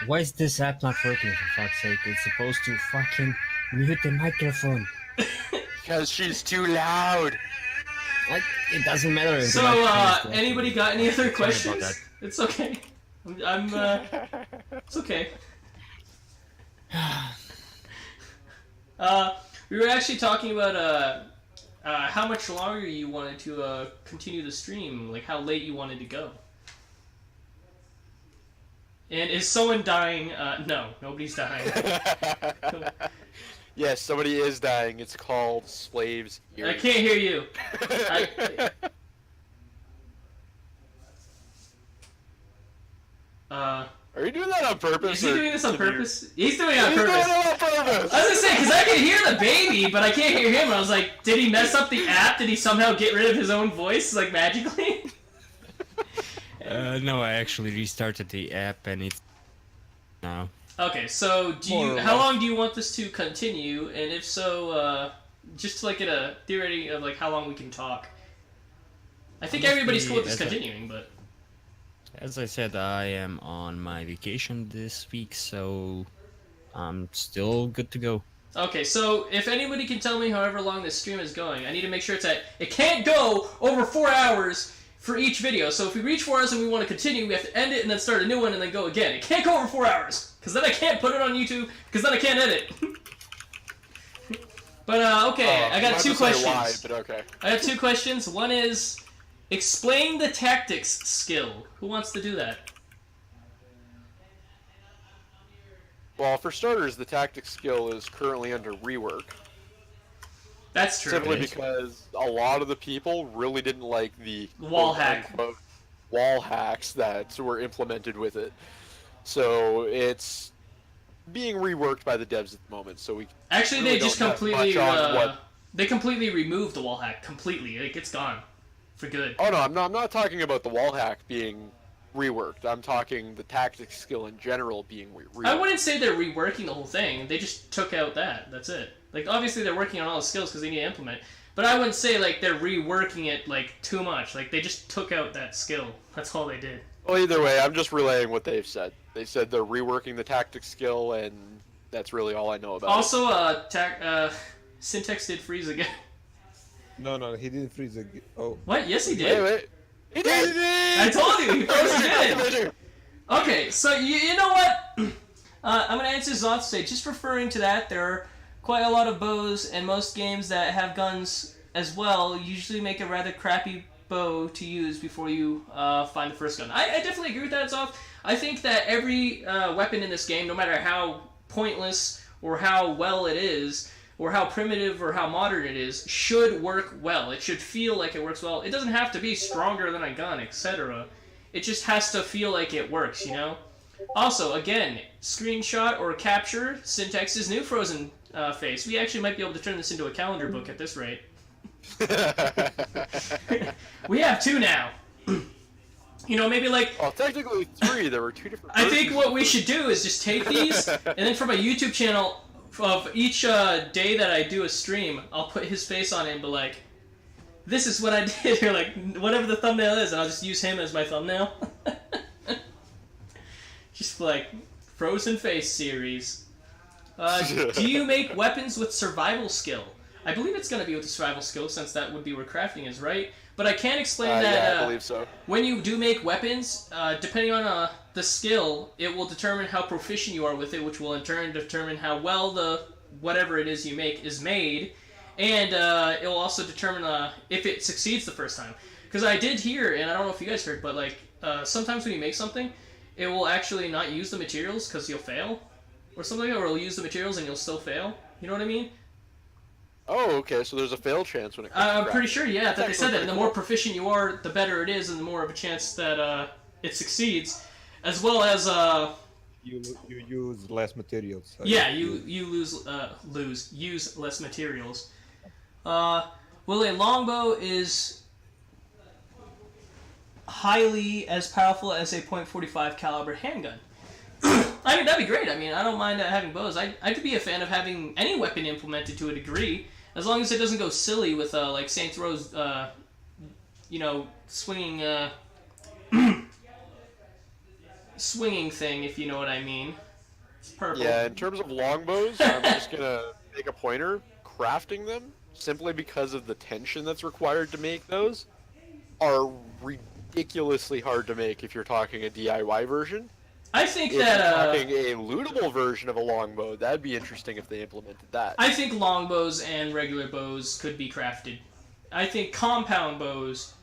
Why is this app not working? For fuck's sake! It's supposed to fucking mute the microphone. Because she's too loud. Like it doesn't matter. if the So, microphone is anybody got any other Sorry about questions? that. It's okay. It's okay. We were actually talking about how much longer you wanted to continue the stream, like how late you wanted to go. And is someone dying? No, nobody's dying. Yes, somebody is dying. It's called Slave's Ears. I can't hear you. Are you doing that on purpose? Is he or doing this on can you- purpose? He's doing it on He's doing purpose. it on purpose! I was gonna say, because I can hear the baby, but I can't hear him. I was like, did he mess up the app? Did he somehow get rid of his own voice, like, magically? No, I actually restarted the app and it's now. Okay, so More or how less. long do you want this to continue? And if so, just to, like, get a theory of, like, how long we can talk. I think everybody's cool with this As I- continuing, but... As I said, I am on my vacation this week, so I'm still good to go. Okay, so if anybody can tell me however long this stream is going, I need to make sure it can't go over 4 hours for each video. So if we reach 4 hours and we want to continue, we have to end it and then start a new one and then go again. It can't go over 4 hours, because then I can't put it on YouTube, because then I can't edit. But, okay, I got I'm two not gonna say questions. Why, but okay. I have two questions. One is, explain the tactics skill. Who wants to do that? Well, for starters, the tactics skill is currently under rework. That's true. Simply because a lot of the people really didn't like the Wall hack. quote-unquote wall hacks that were implemented with it. So it's being reworked by the devs at the moment. So we Actually, really they just don't have completely much on what- they completely removed the wall hack completely. Like, it's gone for good. Oh no, I'm not talking about the wall hack being reworked. I'm talking the tactics skill in general being reworked. I wouldn't say they're reworking the whole thing. They just took out that. That's it. Like, obviously they're working on all the skills because they need to implement. But I wouldn't say, like, they're reworking it, like, too much. Like, they just took out that skill. That's all they did. Well, either way, I'm just relaying what they've said. They said they're reworking the tactics skill, and that's really all I know about it. Also, Syntax did freeze again. No, he didn't freeze the. Oh. What? Yes, he did. Wait. He did! I told you, he froze again. Okay, so you know what? I'm gonna answer Zoth say, just referring to that, there are quite a lot of bows, and most games that have guns as well usually make a rather crappy bow to use before you find the first gun. I definitely agree with that, Zoth. I think that every weapon in this game, no matter how pointless or how well it is, or how primitive or how modern it is, should work well. It should feel like it works well. It doesn't have to be stronger than a gun, etc. It just has to feel like it works, you know? Also, again, screenshot or capture Syntax's new frozen face. We actually might be able to turn this into a calendar book at this rate. We have two now. You know, maybe like... Well, technically 3. There were 2 different I think versions. what we should do is just take these, and then from a YouTube channel of each day that I do a stream, I'll put his face on it and be like, this is what I did, or like, whatever the thumbnail is, and I'll just use him as my thumbnail. Just like, Frozen Face series. Do you make weapons with survival skill? I believe it's going to be with the survival skill, since that would be where crafting is, right? But I can explain that Yeah, I believe so. when you do make weapons, depending on the skill, it will determine how proficient you are with it, which will in turn determine how well the whatever it is you make is made, and it will also determine if it succeeds the first time. Because I did hear, and I don't know if you guys heard, but like sometimes when you make something, it will actually not use the materials because you'll fail, or something, or it'll use the materials and you'll still fail. You know what I mean? Oh, okay. So there's a fail chance when it comes I'm to pretty crafting. sure, yeah, that they That's said that. actually And the pretty more proficient you are, the better it is, and the more of a chance that it succeeds, as well as You use less materials. So yeah, you use less materials. Well, a longbow is highly as powerful as a .45 caliber handgun. I mean, that'd be great. I mean, I don't mind having bows. I could be a fan of having any weapon implemented to a degree, as long as it doesn't go silly with like Saints Row's, you know, swinging swinging thing, if you know what I mean. It's purple. Yeah, in terms of longbows, I'm just gonna make a pointer. Crafting them, simply because of the tension that's required to make those, are ridiculously hard to make if you're talking a DIY version. I think If that you're talking a lootable version of a longbow, that'd be interesting if they implemented that. I think longbows and regular bows could be crafted. I think compound bows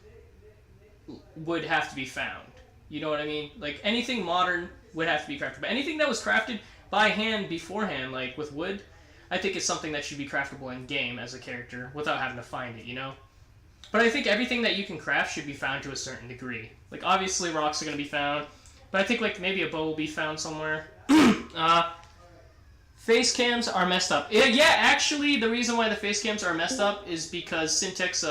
would have to be found. You know what I mean? Like, anything modern would have to be crafted. But anything that was crafted by hand beforehand, like with wood, I think is something that should be craftable in game as a character without having to find it, you know? But I think everything that you can craft should be found to a certain degree. Like, obviously rocks are going to be found, but I think like maybe a bow will be found somewhere. Face cams are messed up. Yeah, actually, the reason why the face cams are messed up is because Syntax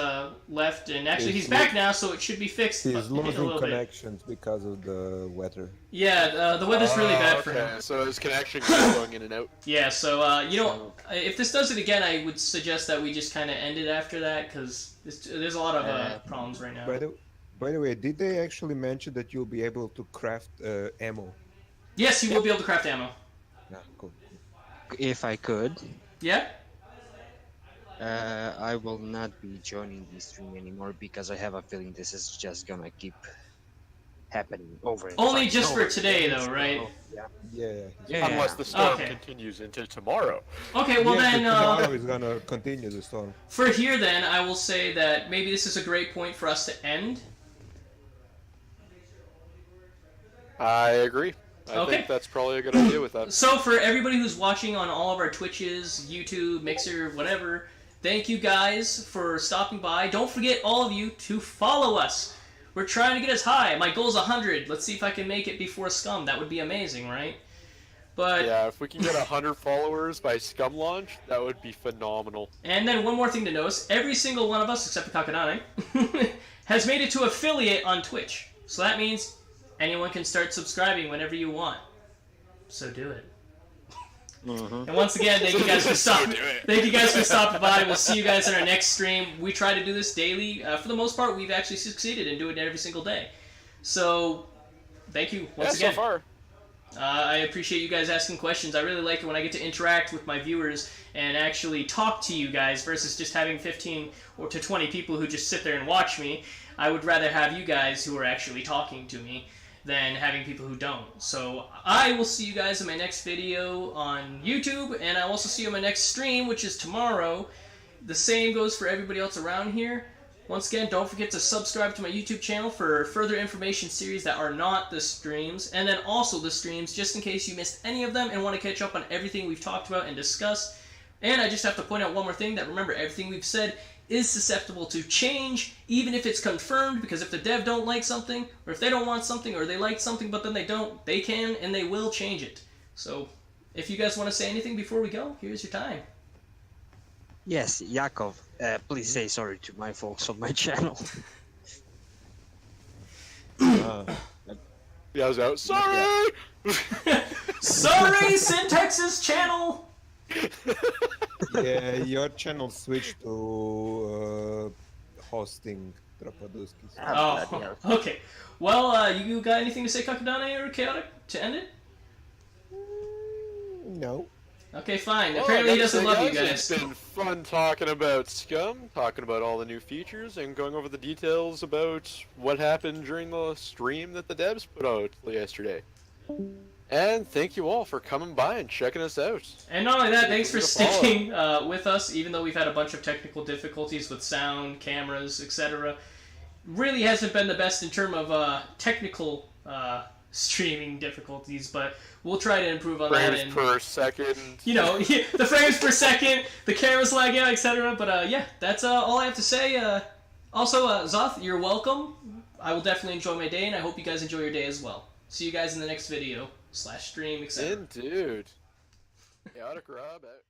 left, and actually he's back now, so it should be fixed. He's but a losing little bit. connections because of the weather. Yeah, the weather's really bad for him. So his connection keeps going in and out. Yeah, so, you know, if this does it again, I would suggest that we just kind of end it after that, because there's a lot of problems right now. By the way, did they actually mention that you'll be able to craft ammo? Yes, you will be able to craft ammo. Yeah, cool. If I could, Yeah? I will not be joining this stream anymore because I have a feeling this is just gonna keep happening over and Only over just and for over today, again, though, so, right? Yeah. Unless the storm Okay. continues into tomorrow. Okay, well yeah, then, tomorrow is gonna continue the storm. for here then, I will say that maybe this is a great point for us to end. I agree. I Okay. think that's probably a good idea with that. So for everybody who's watching on all of our Twitches, YouTube, Mixer, whatever, thank you guys for stopping by. Don't forget, all of you, to follow us. We're trying to get us high. My goal is 100. Let's see if I can make it before Scum. That would be amazing, right? But Yeah, if we can get 100 followers by Scum launch, that would be phenomenal. And then one more thing to notice, every single one of us, except for Kakadane, has made it to affiliate on Twitch. So that means anyone can start subscribing whenever you want. So do it. And once again, thank you guys for stopping. Thank you guys for stopping by. We'll see you guys in our next stream. We try to do this daily. For the most part, we've actually succeeded in doing it every single day. So, thank you once again. So far. I appreciate you guys asking questions. I really like it when I get to interact with my viewers and actually talk to you guys versus just having 15 or to 20 people who just sit there and watch me. I would rather have you guys who are actually talking to me than having people who don't. So I will see you guys in my next video on YouTube, and I'll also see you in my next stream, which is tomorrow. The same goes for everybody else around here. Once again, don't forget to subscribe to my YouTube channel for further information series that are not the streams, and then also the streams, just in case you missed any of them and want to catch up on everything we've talked about and discussed. And I just have to point out one more thing, that remember, everything we've said is susceptible to change, even if it's confirmed, because if the dev don't like something, or if they don't want something, or they like something but then they don't, they can and they will change it. So, if you guys want to say anything before we go, here's your time. Yes, Yakov, please say sorry to my folks on my channel. Yeah, I was out. Sorry! Sorry, Syntax's channel! Yeah, your channel switched to hosting Trapaduskis. Oh, okay. Well, you got anything to say, Kakadane or Chaotic, to end it? No. Okay, fine. Well, Apparently he that's doesn't it, love you guys. It's been fun talking about Scum, talking about all the new features, and going over the details about what happened during the stream that the devs put out yesterday. And thank you all for coming by and checking us out. And not only that, thanks for Give us a follow. sticking with us, even though we've had a bunch of technical difficulties with sound, cameras, etc. Really hasn't been the best in terms of technical streaming difficulties, but we'll try to improve on that. Frames And per second. you know, the frames per second, the camera's lagging out, etc. But yeah, that's all I have to say. Also, Zoth, you're welcome. I will definitely enjoy my day, and I hope you guys enjoy your day as well. See you guys in the next video / stream, etc. Dude. Chaotic Rob out.